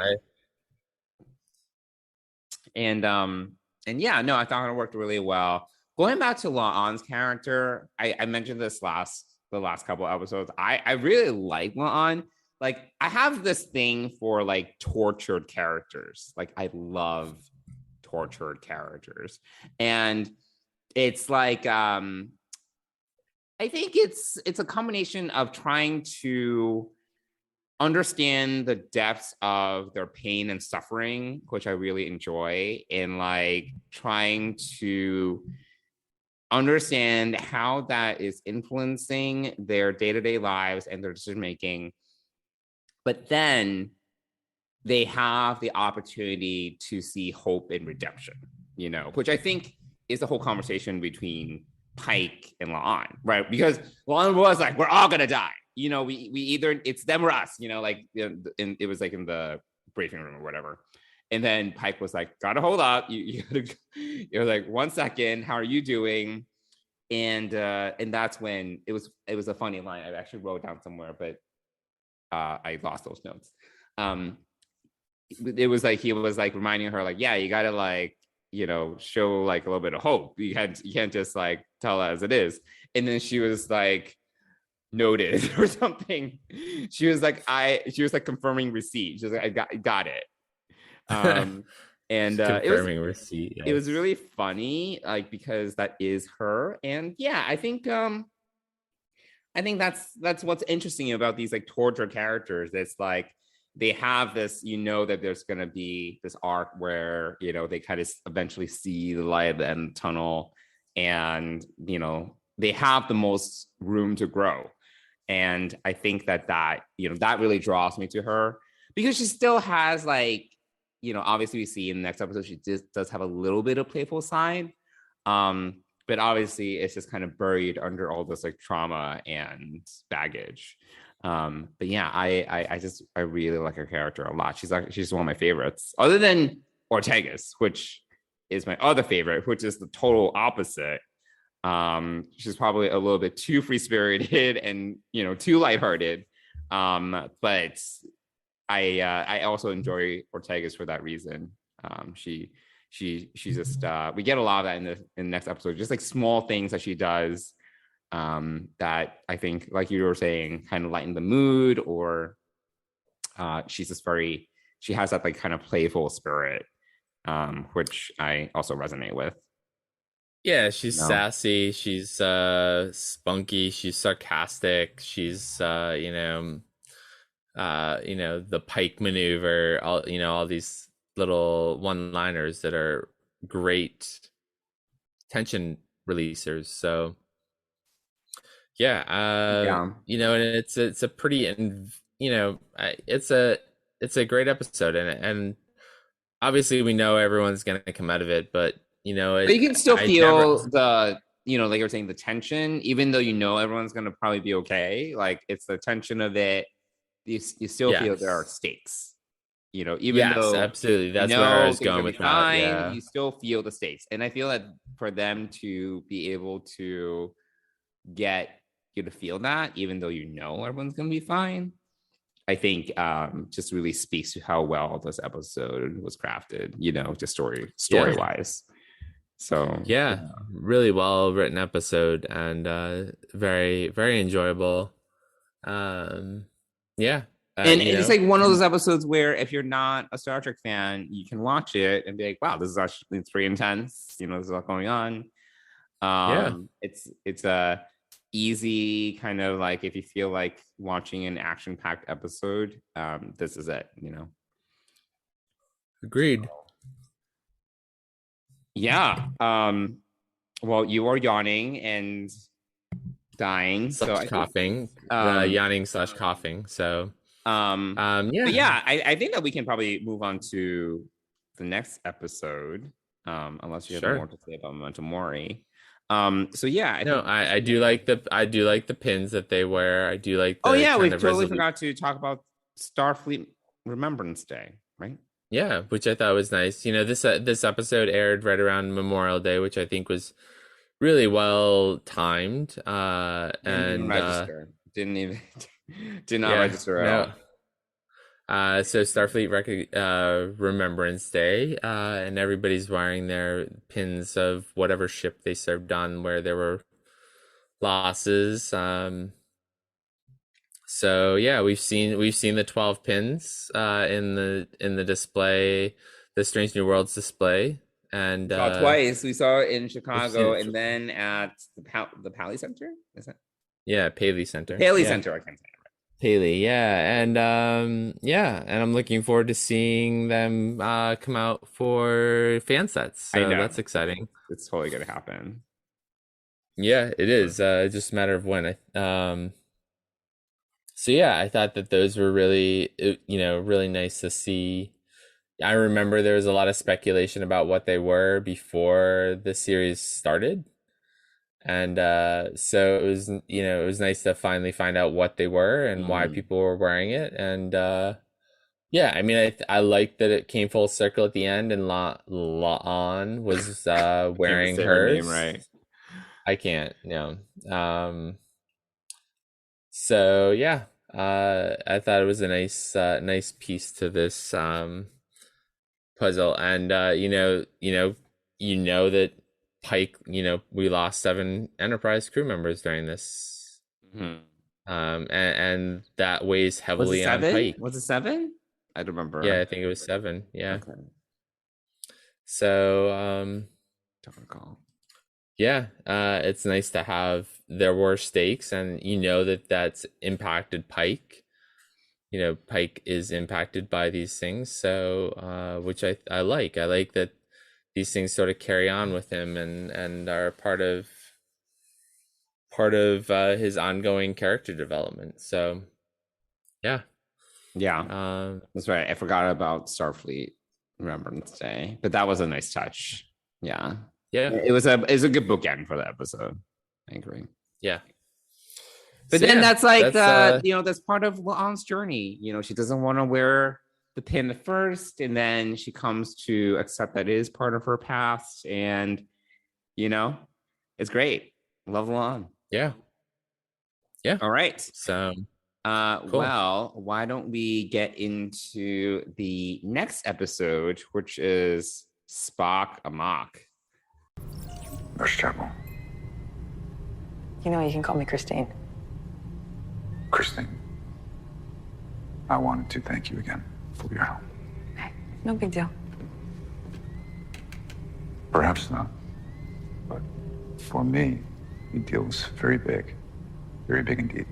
And yeah, no, I thought it worked really well. Going back to La'an's character, I mentioned this the last couple episodes. I really like La'an. Like, I have this thing for like tortured characters. Like, I love tortured characters. And it's like I think it's a combination of trying to understand the depths of their pain and suffering, which I really enjoy, and like trying to understand how that is influencing their day-to-day lives and their decision making. But then they have the opportunity to see hope and redemption, which I think is the whole conversation between Pike and La'an, right? Because La'an was like, we're all gonna die. We either it's them or us, like, and it was like in the briefing room or whatever. And then Pike was like, gotta hold up. You're like, 1 second, how are you doing? And that's when it was a funny line. I actually wrote down somewhere, but I lost those notes. It was like he was like reminding her, like, yeah, you gotta like, show like a little bit of hope. You can't just like tell it as it is. And then she was like, noted or something. She was like confirming receipt. She was like, I got it. um, and Confirming receipt. it was Yes. really funny, like because that is her, and yeah, I think that's what's interesting about these like torture characters. It's like they have this, that there's gonna be this arc where they kind of eventually see the light at the end of the tunnel, and they have the most room to grow. And I think that really draws me to her because she still has like, obviously we see in the next episode she just does have a little bit of playful side. But obviously it's just kind of buried under all this like trauma and baggage. But yeah, I really like her character a lot. She's one of my favorites, other than Ortegas, which is my other favorite, which is the total opposite. She's probably a little bit too free-spirited and too lighthearted. But I also enjoy Ortegas for that reason. She's just we get a lot of that in the next episode, just like small things that she does that I think, like you were saying, kind of lighten the mood, or she has that like kind of playful spirit, which I also resonate with. Yeah, she's sassy, she's spunky, she's sarcastic, she's the Pike maneuver, all these little one-liners that are great tension releasers. So yeah, and it's a pretty, it's a great episode, and obviously we know everyone's gonna come out of it, but but you can still feel the like you're saying, the tension, even though everyone's gonna probably be okay. Like it's the tension of it. You still feel there are stakes. Even though absolutely, that's where I was going with that. Yeah. You still feel the stakes, and I feel that for them to be able to get you to feel that, even though everyone's gonna be fine, I think just really speaks to how well this episode was crafted. Just story wise. So yeah, really well written episode, and very, very enjoyable. And it's like one of those episodes where if you're not a Star Trek fan, you can watch it and be like, wow, this is actually, it's pretty intense. There's a lot going on. It's a easy kind of like, if you feel like watching an action-packed episode, this is it. Agreed. Yeah. Well, you are yawning and dying, coughing, yawning / coughing. So but yeah, I think that we can probably move on to the next episode, unless you have more to say about Memento Mori. So yeah, I do like the pins that they wear. I do like we totally forgot to talk about Starfleet Remembrance Day, right? Yeah, which I thought was nice. This episode aired right around Memorial Day, which I think was really well timed. Did not register at all. So Starfleet Remembrance Day, and everybody's wearing their pins of whatever ship they served on where there were losses. So yeah, we've seen the 12 pins in the display, the Strange New Worlds display, and twice. We saw it in Chicago, and then at the Paley Center. Is that? Yeah, Paley Center. Center. I can't say it right. Paley, and I'm looking forward to seeing them come out for fan sets. So that's exciting. It's totally gonna happen. Yeah, it is. Just a matter of when. So yeah, I thought that those were really, really nice to see. I remember there was a lot of speculation about what they were before the series started. And so it was nice to finally find out what they were and why people were wearing it. And yeah, I mean, I like that it came full circle at the end, and La'an was wearing hers. Name, right? I can't, so yeah, I thought it was a nice piece to this puzzle, and that Pike, we lost 7 Enterprise crew members during this, and that weighs heavily on Pike. Was it 7? I don't remember. Yeah, I think it was 7. Yeah. Okay. So Don't recall. yeah, it's nice to have there were stakes, and that's impacted Pike. Pike is impacted by these things, so which I like. I like that these things sort of carry on with him and are part of his ongoing character development. So yeah. That's right. I forgot about Starfleet Remembrance Day, but that was a nice touch. Yeah. It was a good bookend for the episode. I agree. Yeah. But then that's like that's part of La'an's journey. She doesn't want to wear the pin at first, and then she comes to accept that it is part of her past, and it's great. Love La'an. Yeah. All right. So cool. Well, why don't we get into the next episode, which is Spock Amok. Nurse Chapel. You can call me Christine. Christine, I wanted to thank you again for your help. Hey, no big deal. Perhaps not, but for me, the deal was very big indeed.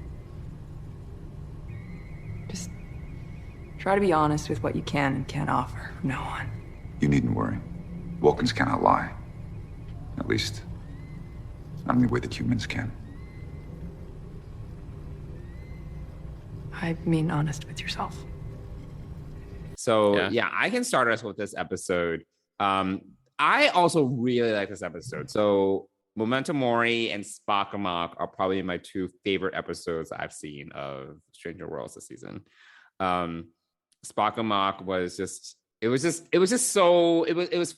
Just try to be honest with what you can and can't offer from now on. You needn't worry. Vulcans cannot lie. At least, not in the way that humans can. I mean honest with yourself. So I can start us with this episode. I also really like this episode. So Memento Mori and Spock Amok are probably my 2 favorite episodes I've seen of Stranger Worlds this season. Spock Amok was just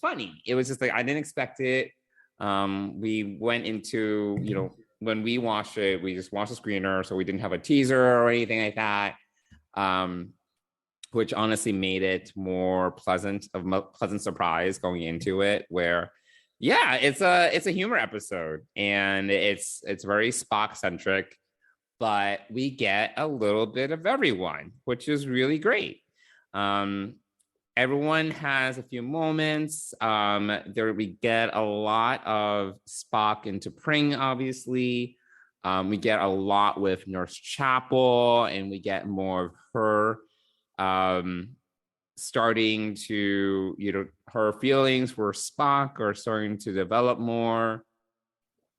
funny. It was just like I didn't expect it. We went into when we watched it, we just watched the screener, so we didn't have a teaser or anything like that, which honestly made it more pleasant surprise going into it. Where, it's a humor episode, and it's very Spock centric, but we get a little bit of everyone, which is really great. Everyone has a few moments. There we get a lot of Spock into Pring, obviously. We get a lot with Nurse Chapel, and we get more of her starting to, her feelings for Spock are starting to develop more,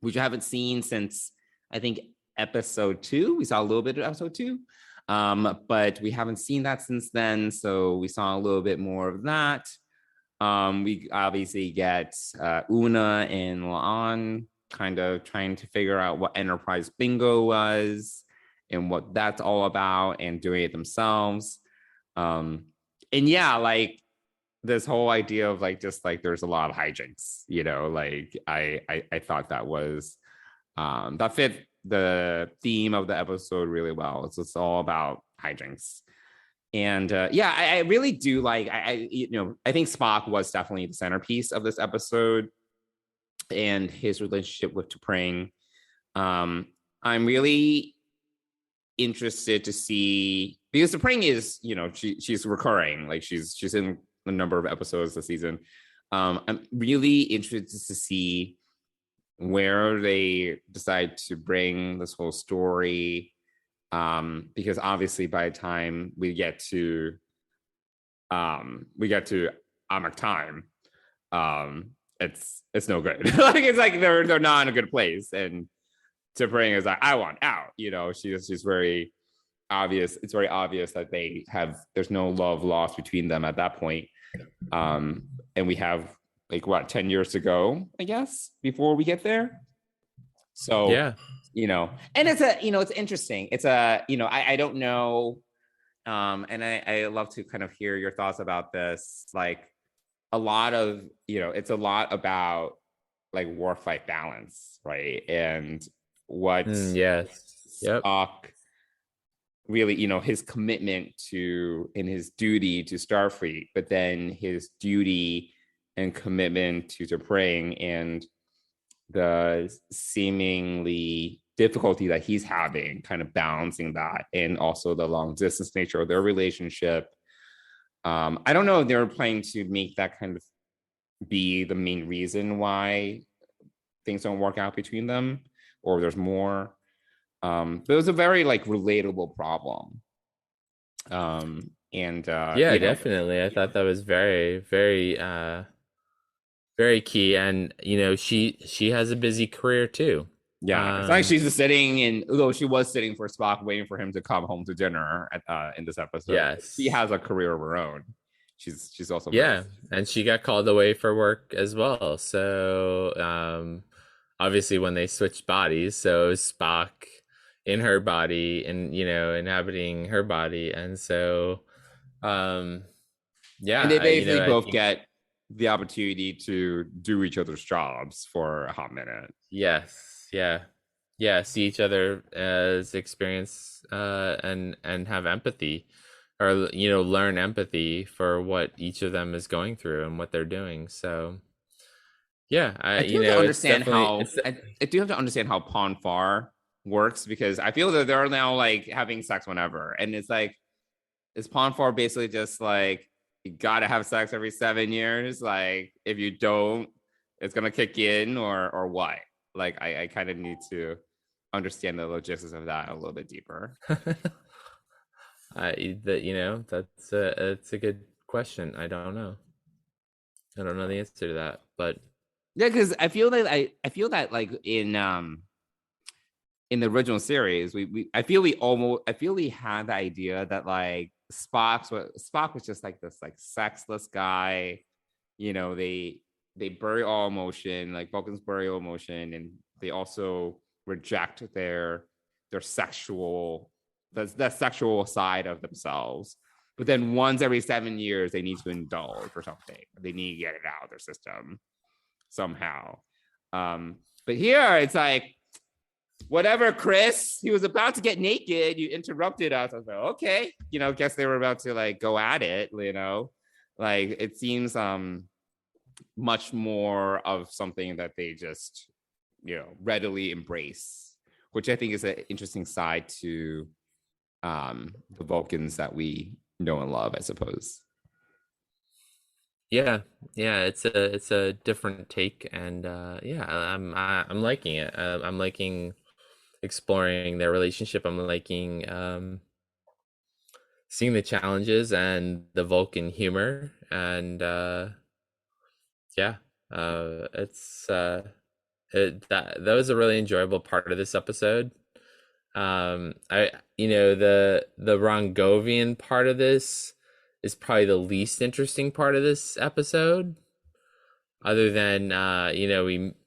which I haven't seen since, I think, episode 2. We saw a little bit of episode 2. But we haven't seen that since then, so we saw a little bit more of that. We obviously get Una and La'an kind of trying to figure out what Enterprise Bingo was and what that's all about, and doing it themselves. And like this whole idea of there's a lot of hijinks, I thought that was that fit the theme of the episode really well. It's all about hijinks. And I really do like, I think Spock was definitely the centerpiece of this episode, and his relationship with T'Pring. I'm really interested to see, because T'Pring is, she's recurring, like she's in a number of episodes this season. I'm really interested to see where they decide to bring this whole story, because obviously by the time we get to Amok time, it's no good. It's like they're not in a good place, and T'Pring is like, I want out. She's very obvious. It's very obvious that there's no love lost between them at that point. And we have 10 years to go, I guess, before we get there. So and it's it's interesting. It's I don't know. And I love to kind of hear your thoughts about this. A lot of, it's a lot about war-fight balance, right? And what Spock really, his commitment to, and his duty to Starfleet, but then his duty and commitment to T'Pring, and the seemingly difficulty that he's having kind of balancing that, and also the long distance nature of their relationship. I don't know if they were planning to make that kind of be the main reason why things don't work out between them, or there's more. But it was a very like relatable problem. And Yeah, definitely. I thought that was very, very, very key. And she has a busy career too. Yeah, it's like she's just sitting in, although she was sitting for Spock, waiting for him to come home to dinner in this episode. Yes, she has a career of her own. She's also and she got called away for work as well. So obviously when they switched bodies, so Spock in her body and inhabiting her body, and so yeah, and they basically both get the opportunity to do each other's jobs for a hot minute. Yes. See each other as experience and have empathy, or learn empathy for what each of them is going through and what they're doing. So yeah, I do have to understand how Pon Far works, because I feel that they're now like having sex whenever, and it's like, is Pon Far basically just like, you gotta have sex every 7 years, like if you don't it's gonna kick in, or what? Like I kind of need to understand the logistics of that a little bit deeper. That's a good question. I don't know the answer to that, but yeah, because I feel that like in the original series, I feel we had the idea that like Spock was just like this like sexless guy. They bury all emotion, like Vulcans bury all emotion, and they also reject their sexual the sexual side of themselves. But then once every 7 years, they need to indulge or something. They need to get it out of their system somehow. But here it's like, whatever, Chris, he was about to get naked, you interrupted us. I was like, okay, guess they were about to like go at it, like it seems much more of something that they just readily embrace, which I think is an interesting side to the Vulcans that we know and love, I suppose. Yeah, it's a different take, and I'm liking it. I'm liking exploring their relationship. I'm liking seeing the challenges and the Vulcan humor, and it's that was a really enjoyable part of this episode. The Rongovian part of this is probably the least interesting part of this episode, other than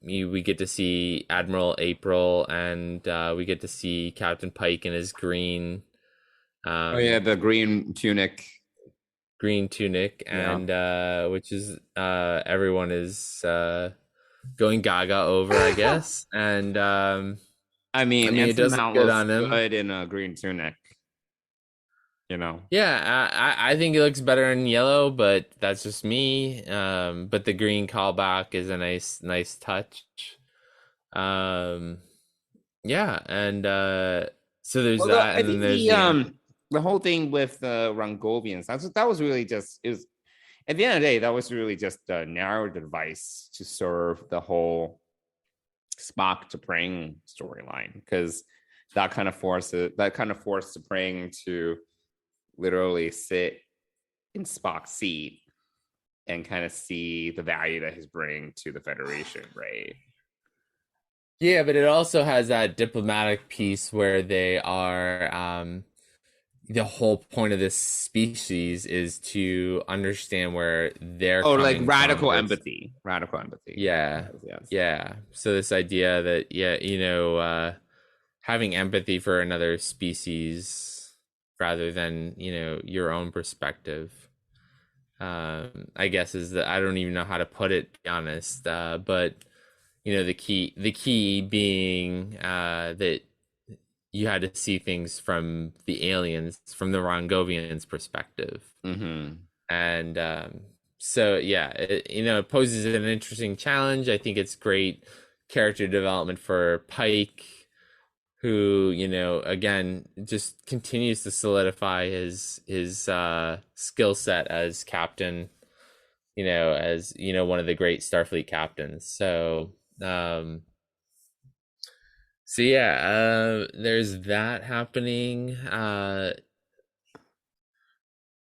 we get to see Admiral April, and we get to see Captain Pike in his green the green tunic, and which is everyone is going gaga over, I guess. And I mean it does look good on him, good in a green tunic. Yeah, I think it looks better in yellow, but that's just me. But the green callback is a nice touch. And so there's that, and then there's the whole thing with the Rongovians. That was really just, it was, at the end of the day, that was really just a narrow device to serve the whole Spock to Pring storyline, because that kind of forced T'Pring to literally sit in Spock's seat and kind of see the value that he's bringing to the Federation, right? Yeah, but it also has that diplomatic piece where they are the whole point of this species is to understand where they're like radical empathy. Yeah. Yes. Yeah. So this idea that having empathy for another species rather than your own perspective, I guess, is that, I don't even know how to put it, to be honest, but the key being that you had to see things from the aliens, from the Rongovians' perspective. Mm-hmm. And so yeah, it poses an interesting challenge. I think it's great character development for Pike. who, again, just continues to solidify his skill set as captain, as, one of the great Starfleet captains. So, there's that happening.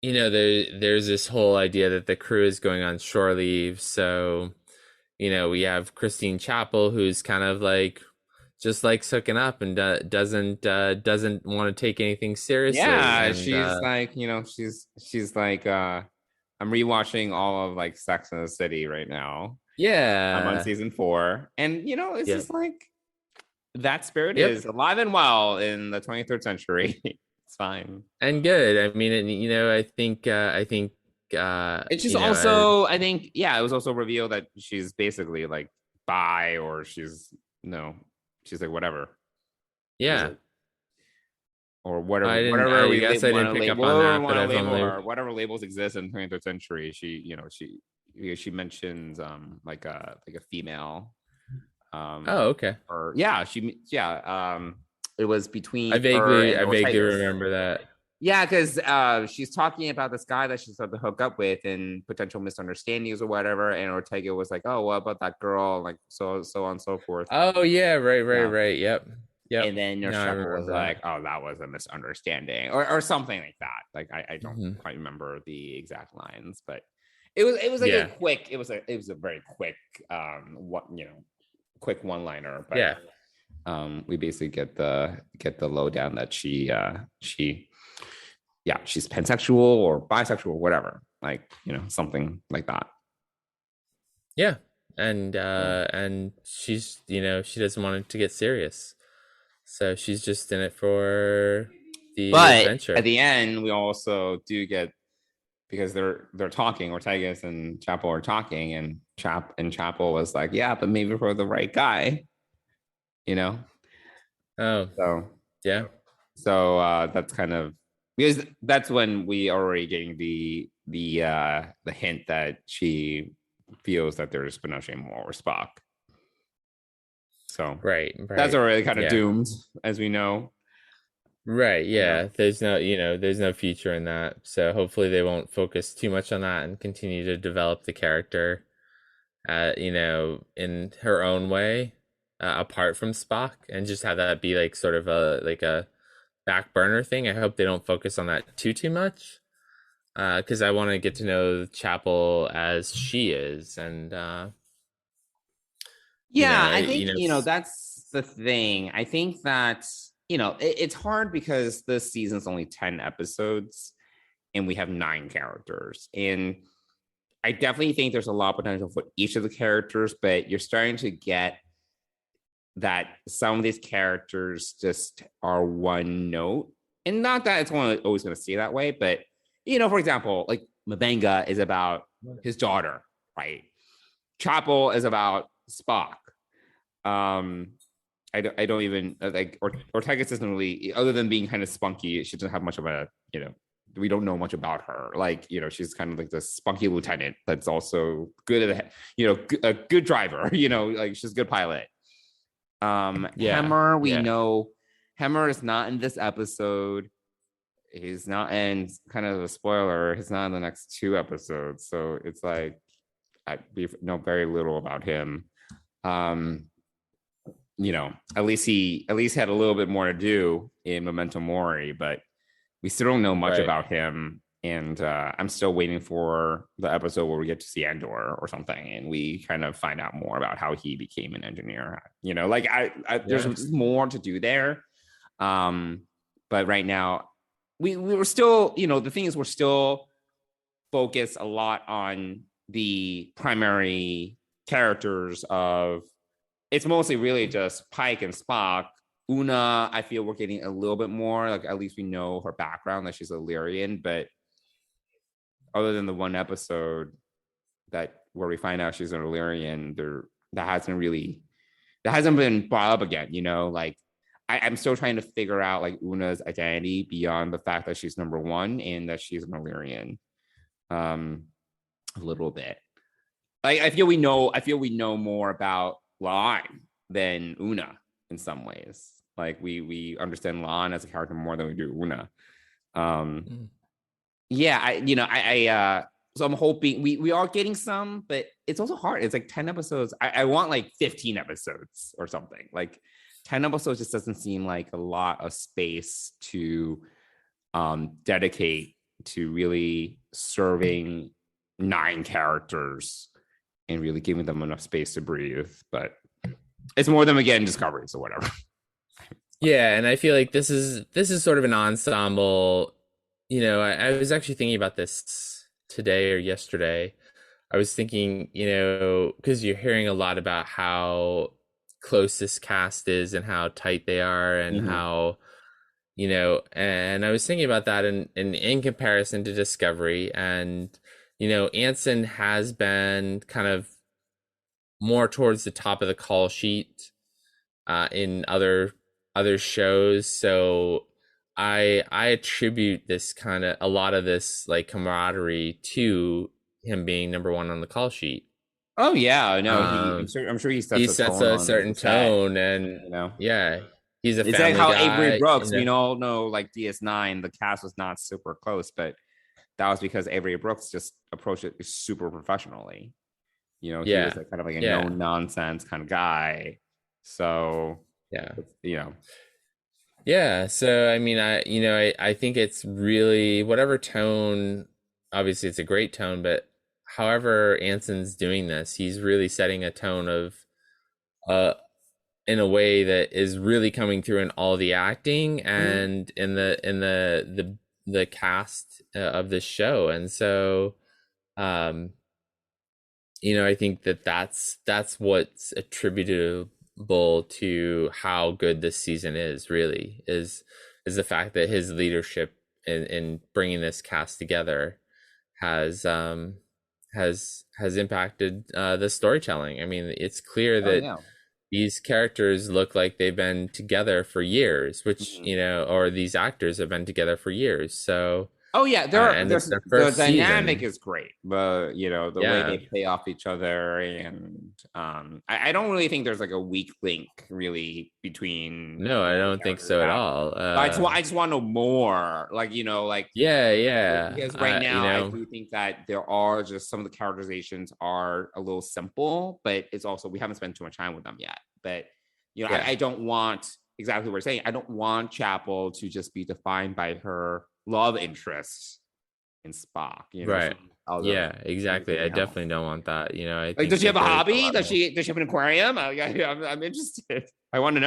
There's this whole idea that the crew is going on shore leave. So, we have Christine Chapel, who's kind of like, just likes hooking up and doesn't want to take anything seriously. Yeah, and, she's like, she's like, I'm rewatching all of like Sex and the City right now. I'm on season 4, and it's just like that spirit is alive and well in the 23rd century. It's fine and good. I mean, I think it's just also I think it was also revealed that she's basically like bi, or she's like whatever. Or whatever. I guess I didn't pick up on that, but whatever labels exist in the 23rd century. She mentions like a female. Okay. Or it was between. I vaguely remember that. Yeah, because she's talking about this guy that she's about to hook up with and potential misunderstandings or whatever, and Ortega was like, "Oh, what about that girl?" Like so on and so forth. Oh yeah, right. Yep. And then your shepherd was like, "Oh, that was a misunderstanding," or something like that. Like I don't quite remember the exact lines, but it was like a quick. It was a very quick quick one-liner. But we basically get the lowdown that she's pansexual or bisexual or whatever, like something like that. Yeah, and she's she doesn't want it to get serious. So she's just in it for the adventure. At the end, we also do get, because they're talking, Ortegas and Chapel are talking, and Chapel was like, "Yeah, but maybe for the right guy," Oh, so yeah. So that's kind of, because that's when we already getting the hint that she feels that there's Benoche more Spock. So right. That's already kind of doomed, as we know. Right. Yeah. There's no future in that. So hopefully they won't focus too much on that and continue to develop the character, in her own way, apart from Spock, and just have that be like sort of a back burner thing. I hope they don't focus on that too much, because I want to get to know Chapel as she is, and I think that's the thing. I think that it's hard because this season's only 10 episodes and we have 9 characters, and I definitely think there's a lot of potential for each of the characters, but you're starting to get that some of these characters just are one note, and not that it's always going to stay that way, but for example, like Mabenga is about his daughter, right? Chapel is about Spock. I don't even like Ortega doesn't really, other than being kind of spunky, she doesn't have much of a we don't know much about her. Like she's kind of like this spunky lieutenant that's also good at a good driver. Like she's a good pilot. Hemmer, we know Hemmer is not in this episode. He's not, and kind of a spoiler, he's not in the next 2 episodes. So it's like we know very little about him. At least he had a little bit more to do in Memento Mori, but we still don't know much about him. And I'm still waiting for the episode where we get to see Andor or something, and we kind of find out more about how he became an engineer. There's more to do there. But right now, we were still, the thing is, we're still focused a lot on the primary characters of. It's mostly really just Pike and Spock. Una, I feel we're getting a little bit more, like at least we know her background, that she's a Lyrian, but other than the one episode where we find out she's an Illyrian, that hasn't been brought up again. Like I'm still trying to figure out like Una's identity beyond the fact that she's number 1 and that she's an Illyrian. A little bit. Like I feel we know more about Line than Una in some ways. Like we understand Lan as a character more than we do Una. Mm. Yeah, so I'm hoping we are getting some, but it's also hard. It's like 10 episodes. I want like 15 episodes or something. Like 10 episodes just doesn't seem like a lot of space to dedicate to really serving 9 characters and really giving them enough space to breathe. But it's more than we get in Discovery, so whatever. Yeah, and I feel like this is sort of an ensemble. I was actually thinking about this today or yesterday. I was thinking, because you're hearing a lot about how close this cast is and how tight they are and how, and I was thinking about that in comparison to Discovery. And, Anson has been kind of more towards the top of the call sheet in other shows. So I attribute a lot of this like camaraderie to him being number 1 on the call sheet. Oh yeah, no, I'm sure he sets a certain tone, and yeah, he's a. It's like how guy, Avery Brooks. We all know, like DS9, the cast was not super close, but that was because Avery Brooks just approached it super professionally. He was like kind of like a no nonsense kind of guy. So yeah. So I mean, I think it's really whatever tone. Obviously, it's a great tone, but however Anson's doing this, he's really setting a tone of, in a way that is really coming through in all the acting and in the cast of this show. And so, I think that's what's attributable to how good this season is. Really, is the fact that his leadership in bringing this cast together has impacted the storytelling. I mean, it's clear that these characters look like they've been together for years, which or these actors have been together for years. So the dynamic is great, but the way they play off each other, and I don't really think there's like a weak link really between. No, I don't think so at all. I just want to know more, because right now I do think that there are just some of the characterizations are a little simple, but it's also we haven't spent too much time with them yet. But I don't want exactly what we're saying. I don't want Chapel to just be defined by her love interest in Spock, right? Exactly. I definitely don't want that. I think does she have a hobby? Does she have an aquarium? I'm interested. I want to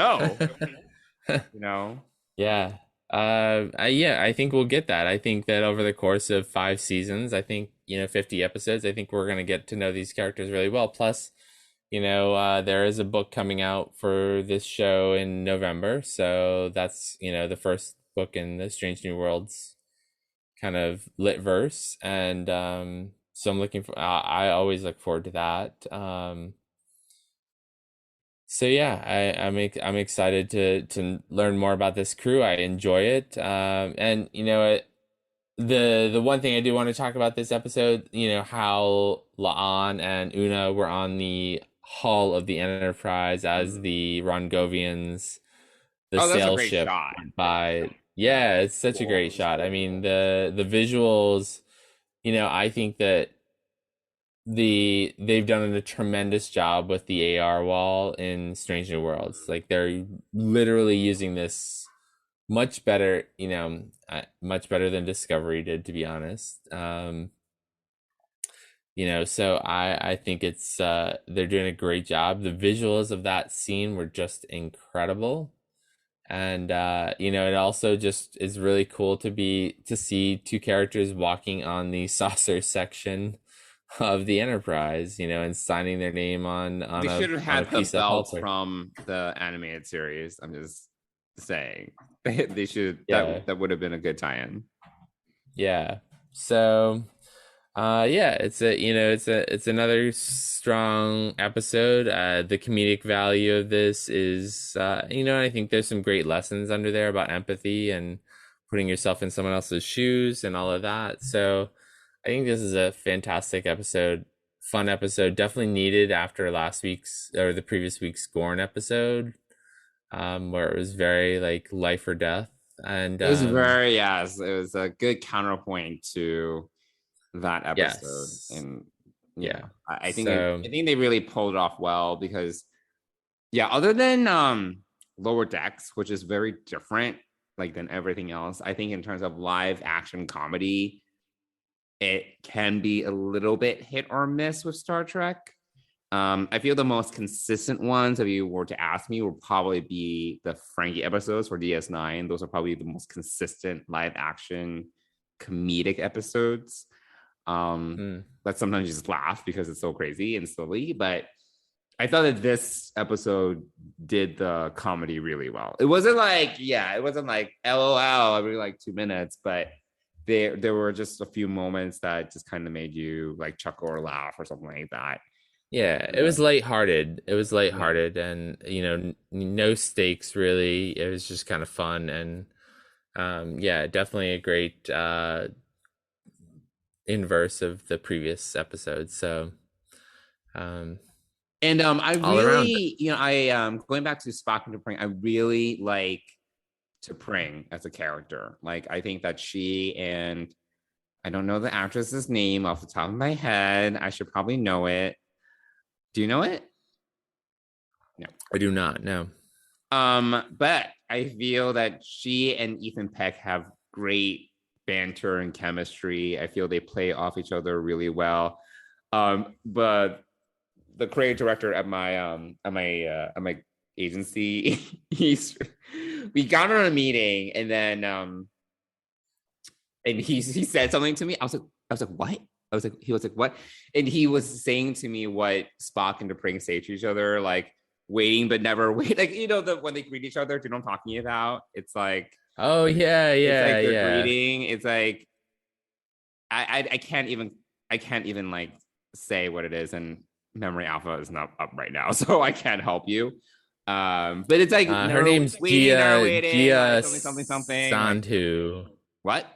know. Yeah. I think we'll get that. I think that over the course of 5 seasons, I think 50 episodes, I think we're gonna get to know these characters really well. Plus, there is a book coming out for this show in November, so that's the first book in the Strange New Worlds kind of lit verse, and so I'm looking for. I always look forward to that. So yeah, I'm excited to learn more about this crew. I enjoy it, and the one thing I do want to talk about this episode, how La'an and Una were on the hull of the Enterprise as the Rongovians, the sail ship by. Yeah, it's such a great shot. I mean, the visuals, I think that they've done a tremendous job with the AR wall in Strange New Worlds. Like they're literally using this much better, much better than Discovery did, to be honest. So I think it's they're doing a great job. The visuals of that scene were just incredible. And it also just is really cool to see 2 characters walking on the saucer section of the Enterprise, and signing their name on they should have had the belt from the animated series. I'm just saying they should. That would have been a good tie-in. Yeah. So it's another strong episode. The comedic value of this is I think there's some great lessons under there about empathy and putting yourself in someone else's shoes and all of that. So I think this is a fantastic episode, fun episode, definitely needed after the previous week's Gorn episode. where it was very like life or death, and It was very, yes, it was a good counterpoint to that episode. yes, And yeah. I think So I think they really pulled it off well because other than Lower Decks, which is very different like than everything else, I think in terms of live action comedy, it can be a little bit hit or miss with Star Trek. I feel the most consistent ones, if you were to ask me, would probably be the Frankie episodes for DS9. Those are probably the most consistent live action comedic episodes. But sometimes you just laugh because it's so crazy and silly. But I thought that this episode did the comedy really well. It wasn't like, LOL every like 2 minutes, but there were just a few moments that just kind of made you like chuckle or laugh or something like that. yeah, it was lighthearted. It was lighthearted, and no stakes really. It was just kind of fun, and yeah, definitely a great inverse of the previous episode. So, and I all around. really, I going back to Spock and T'Pring, I really like T'Pring as a character. Like, I think that she and I don't know the actress's name off the top of my head. I should probably know it. Do you know it? No. I do not know. But I feel that she and Ethan Peck have great banter and chemistry. I feel they play off each other really well. But the creative director at my agency, we got on a meeting and then and he said something to me. I was like, what? He was like, what? And he was saying to me what Spock and T'Pring say to each other, like waiting but never wait. Like, when they greet each other, do you know what I'm talking about? It's like, oh yeah, it's like yeah. greeting. It's like, I can't even like say what it is, and Memory Alpha is not up right now, so I can't help you. But it's like her name's Gia something. Sandhu. What?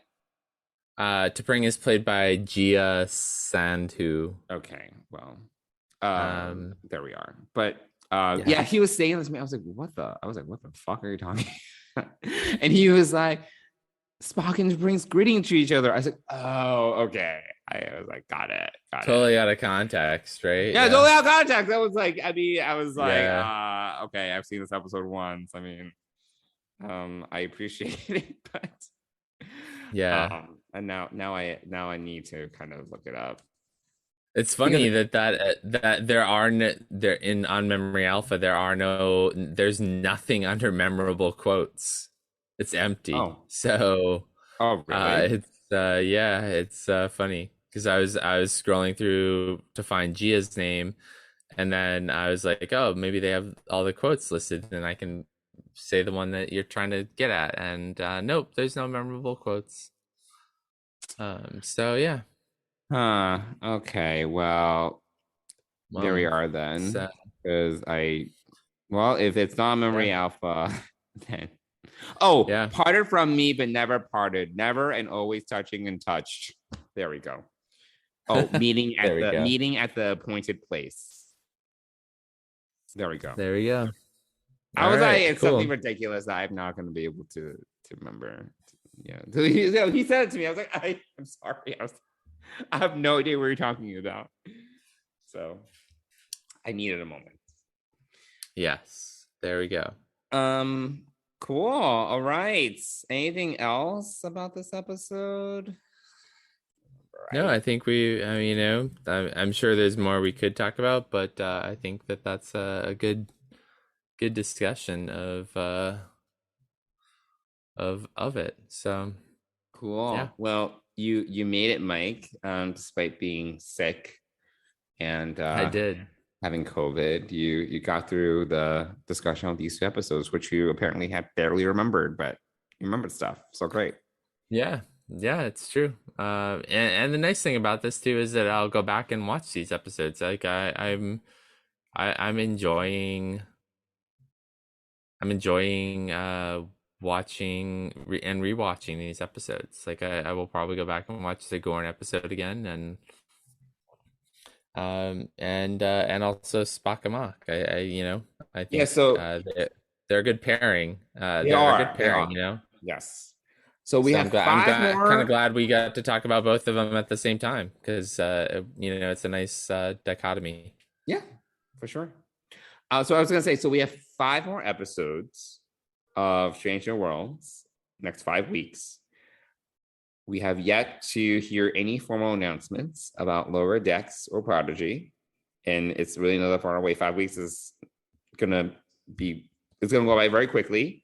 T'Pring is played by Gia Sandhu. Okay, well, there we are. But yeah, he was saying this to me. I was like, what the fuck are you talking? And he was like, Spock and T'Pring's greeting to each other. I was like, oh, okay. I was like, got it. Totally out of context, right? Yeah, totally out of context. I was like, okay, I've seen this episode once. I mean, I appreciate it, but yeah. And now I need to kind of look it up. It's funny that there are on Memory Alpha there's nothing under memorable quotes. It's empty. Oh. So really? It's funny because I was scrolling through to find Gia's name, and then I was like, oh, maybe they have all the quotes listed and I can say the one that you're trying to get at, and nope, there's no memorable quotes. So yeah. Okay, well, there we are then. Because if it's not Memory Alpha, then parted from me but never parted, never and always touching and touched. There we go. Oh, meeting at the appointed place. There we go. There we go. It's something ridiculous that I'm not going to be able to remember. Yeah, he said it to me. I was like, I'm sorry. I have no idea what you're talking about. So I needed a moment. Yes, there we go. Cool. All right. Anything else about this episode? No, I think I'm sure there's more we could talk about, but I think that's a good discussion of it. So cool. Yeah. Well, you made it, Mike, despite being sick and I did having COVID. You got through the discussion of these two episodes, which you apparently had barely remembered, but you remembered stuff. So great. Yeah, it's true. And the nice thing about this too is that I'll go back and watch these episodes. Like I'm enjoying watching and rewatching these episodes. Like I will probably go back and watch the Gorn episode again, and also Spock Amok. I think they're a good pairing. They They're a are. good They are. pairing, you know. Yes. So we So have I'm five glad, more. kind of glad we got to talk about both of them at the same time because you know, it's a nice dichotomy. Yeah, for sure. So I was gonna say, so we have 5 more episodes of Strange New Worlds next 5 weeks. We have yet to hear any formal announcements about Lower Decks or Prodigy, and it's really not far away. 5 weeks is gonna go by very quickly.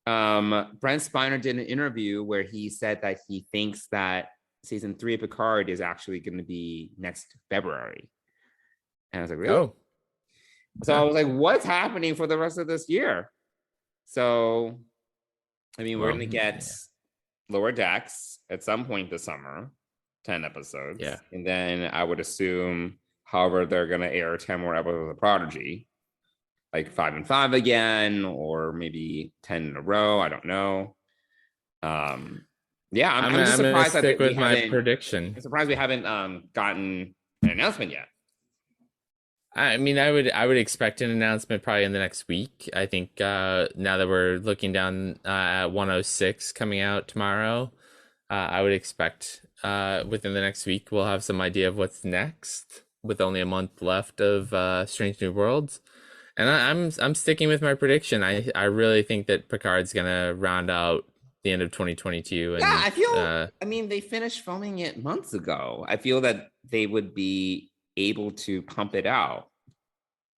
Brent Spiner did an interview where he said that he thinks that season 3 of Picard is actually going to be next February. And I was like, really? Oh. So I was like, what's happening for the rest of this year? So, I mean, we're going to get Lower Decks at some point this summer, 10 episodes. Yeah. And then I would assume, however, they're going to air 10 more episodes of Prodigy, like 5 and 5 again, or maybe 10 in a row. I don't know. Yeah, I'm just surprised that stick with my prediction. I'm surprised we haven't gotten an announcement yet. I mean, I would expect an announcement probably in the next week. I think now that we're looking down at 106 coming out tomorrow, I would expect within the next week we'll have some idea of what's next. With only a month left of Strange New Worlds, and I'm sticking with my prediction. I really think that Picard's gonna round out the end of 2022. And, yeah, I feel. I mean, they finished filming it months ago. I feel that they would be able to pump it out,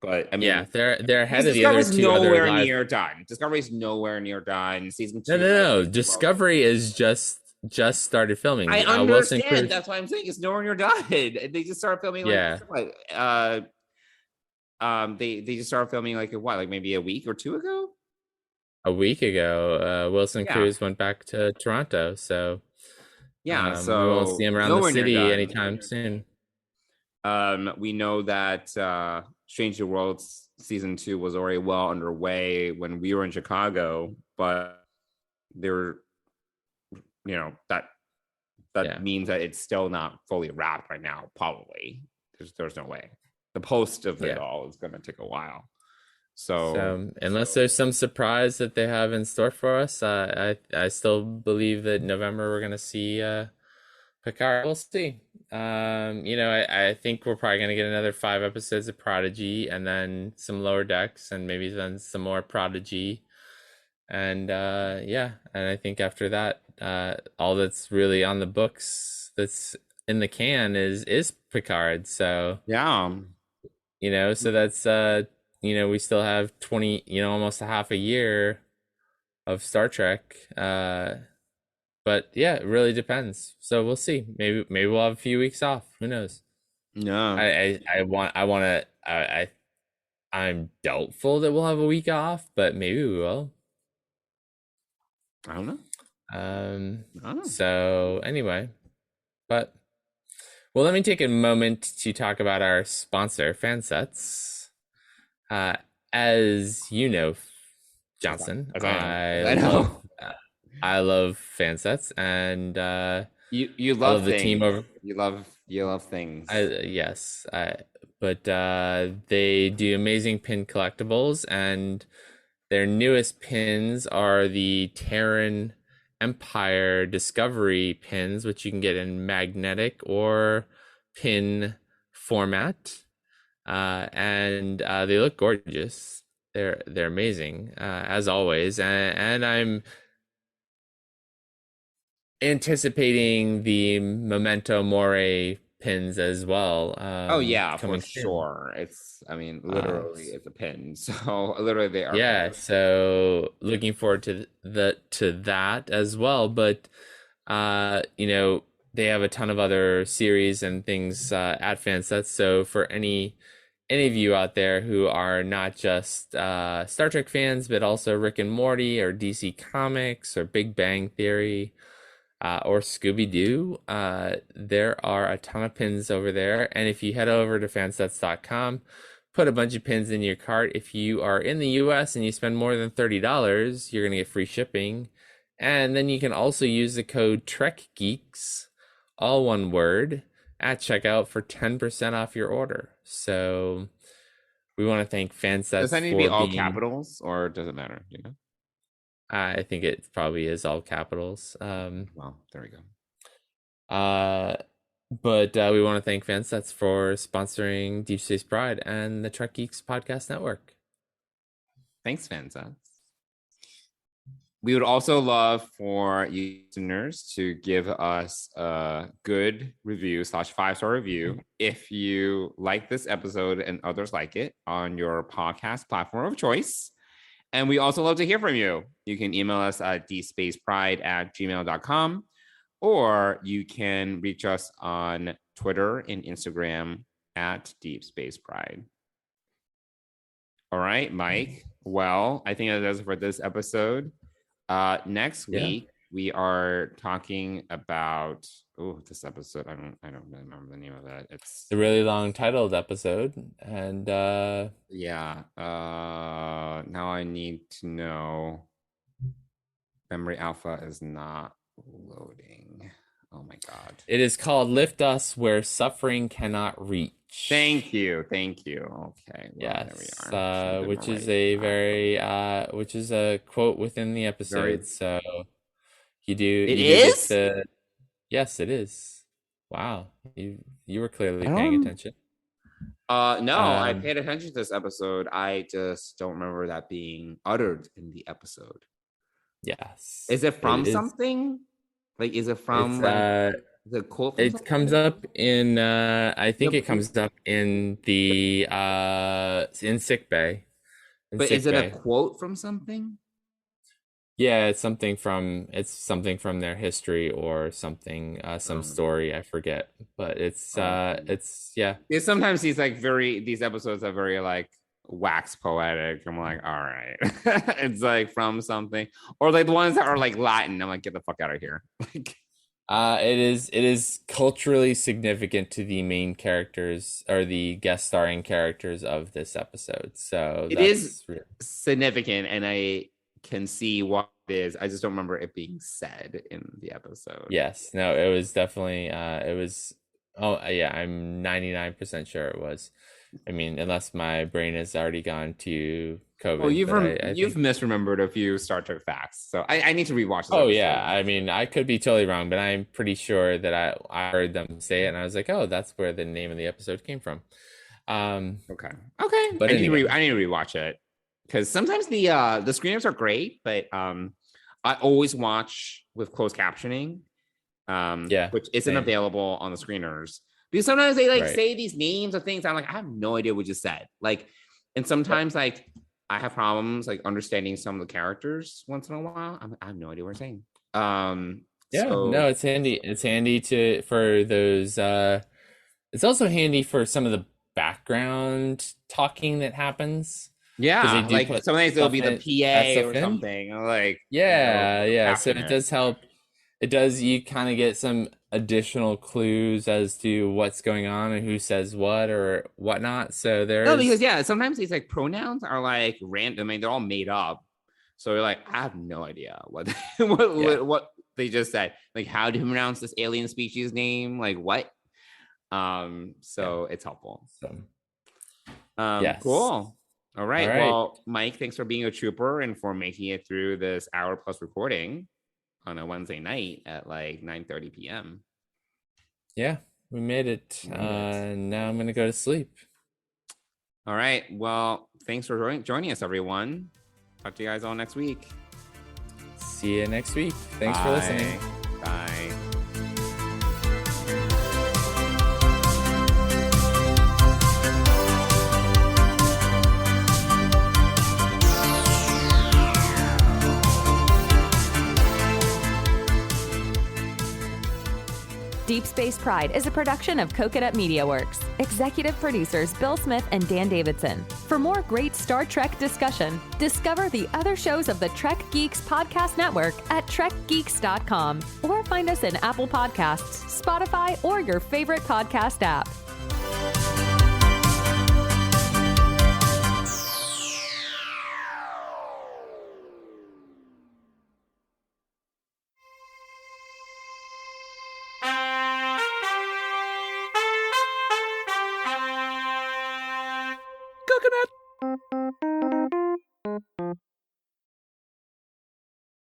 but I mean, yeah, they're ahead of the other two. Nowhere near done. Discovery's nowhere near done. Season 2. No. Discovery is just started filming. I understand. That's why I'm saying it's nowhere near done. They just started filming. Like, they just started filming like maybe a week or 2 ago. A week ago, Wilson Cruz went back to Toronto. So yeah, so we won't see him around the city anytime soon. We know that Strange New Worlds season 2 was already well underway when we were in Chicago, but there, that means that it's still not fully wrapped right now. Probably there's no way. The post of it all is going to take a while. So unless there's some surprise that they have in store for us, I still believe that November we're going to see Picard. We'll see. I think we're probably going to get another 5 episodes of Prodigy, and then some Lower Decks, and maybe then some more Prodigy. And and I think after that, all that's really on the books that's in the can is Picard. So so that's we still have 20, almost a half a year of Star Trek. But yeah, it really depends. So we'll see. Maybe we'll have a few weeks off. Who knows? No. I'm doubtful that we'll have a week off, but maybe we will. I don't know. So anyway, but let me take a moment to talk about our sponsor, Fansets. As you know, Johnson, I know. I love Fansets, and you love the team over. You love things. Yes, but they do amazing pin collectibles, and their newest pins are the Terran Empire Discovery pins, which you can get in magnetic or pin format, and they look gorgeous. They're amazing as always, and I'm anticipating the Memento Mori pins as well. For sure. Literally it's a pin. So literally they are. Yeah, pins. So looking forward to that as well. But they have a ton of other series and things at Fansets. So for any of you out there who are not just Star Trek fans, but also Rick and Morty or DC Comics or Big Bang Theory, or Scooby-Doo, there are a ton of pins over there. And if you head over to fansets.com, put a bunch of pins in your cart. If you are in the US and you spend more than $30, you're going to get free shipping. And then you can also use the code TrekGeeks, all one word, at checkout for 10% off your order. So We want to thank Fansets Does that need to for be all being. capitals, or does it matter? You know. I think it probably is all capitals. Well, there we go. But we want to thank Fansets for sponsoring Deep Space Pride and the Trek Geeks Podcast Network. Thanks, Fansets. We would also love for you listeners to give us a good review / 5-star review if you like this episode and others like it on your podcast platform of choice. And we also love to hear from you. You can email us at deepspacepride@gmail.com, or you can reach us on Twitter and Instagram at Deep Space Pride. All right, Mike. Well, I think that does it for this episode. Next week we are talking about this episode. I don't remember the name of it. It's the really long titled episode, and now I need to know. Memory Alpha is not loading. Oh my god. It is called Lift Us Where Suffering Cannot Reach. Thank you. Okay. Well, yes. There we are. Which is a very which is a quote within the episode. So you do. It is? Yes, it is. Wow. You were clearly paying attention. No, I paid attention to this episode. I just don't remember that being uttered in the episode. Yes. Is it from something? Like, is it from the quote? From it something? Comes up in I think it comes up in the in sick bay. But is it a quote from something? Yeah, it's something from their history or something, some story, I forget. But it's yeah. Sometimes these episodes are very like wax poetic. I'm like, all right. It's like from something, or like the ones that are like Latin. I'm like, get the fuck out of here. Like, it is culturally significant to the main characters or the guest starring characters of this episode. So it is significant, and I can see what it is. I just don't remember it being said in the episode. Yes, no, it was definitely it was. Oh yeah, I'm 99% sure it was. I mean, unless my brain has already gone to COVID. Well, you've misremembered a few Star Trek facts, so I need to rewatch this episode. Yeah, I mean, I could be totally wrong, but I'm pretty sure that I heard them say it, and I was like, oh, that's where the name of the episode came from. Okay, but anyway. I need to rewatch it, because sometimes the screeners are great, but I always watch with closed captioning, which isn't available on the screeners. Because sometimes they say these names of things. I'm like, I have no idea what you said. Like, and sometimes like I have problems like understanding some of the characters once in a while. I have no idea what they're saying. No, it's handy. It's handy for those. It's also handy for some of the background talking that happens. Yeah, like sometimes it'll be the PA or something. Like, yeah. So it does help. It does. You kind of get some additional clues as to what's going on and who says what or whatnot. So because sometimes these like pronouns are like random. I mean, they're all made up. So you're like, I have no idea what they just said. Like, how do you pronounce this alien species name? Like what? It's helpful. So, yes. Cool. All right. Well, Mike, thanks for being a trooper and for making it through this hour plus recording on a Wednesday night at like 9:30 p.m. Yeah, we made it. Now I'm gonna go to sleep. All right. Well, thanks for joining us, everyone. Talk to you guys all next week. See you next week. Thanks for listening. Bye. Deep Space Pride is a production of Coconut Media Works. Executive producers Bill Smith and Dan Davidson. For more great Star Trek discussion, discover the other shows of the Trek Geeks Podcast Network at trekgeeks.com or find us in Apple Podcasts, Spotify, or your favorite podcast app. looking at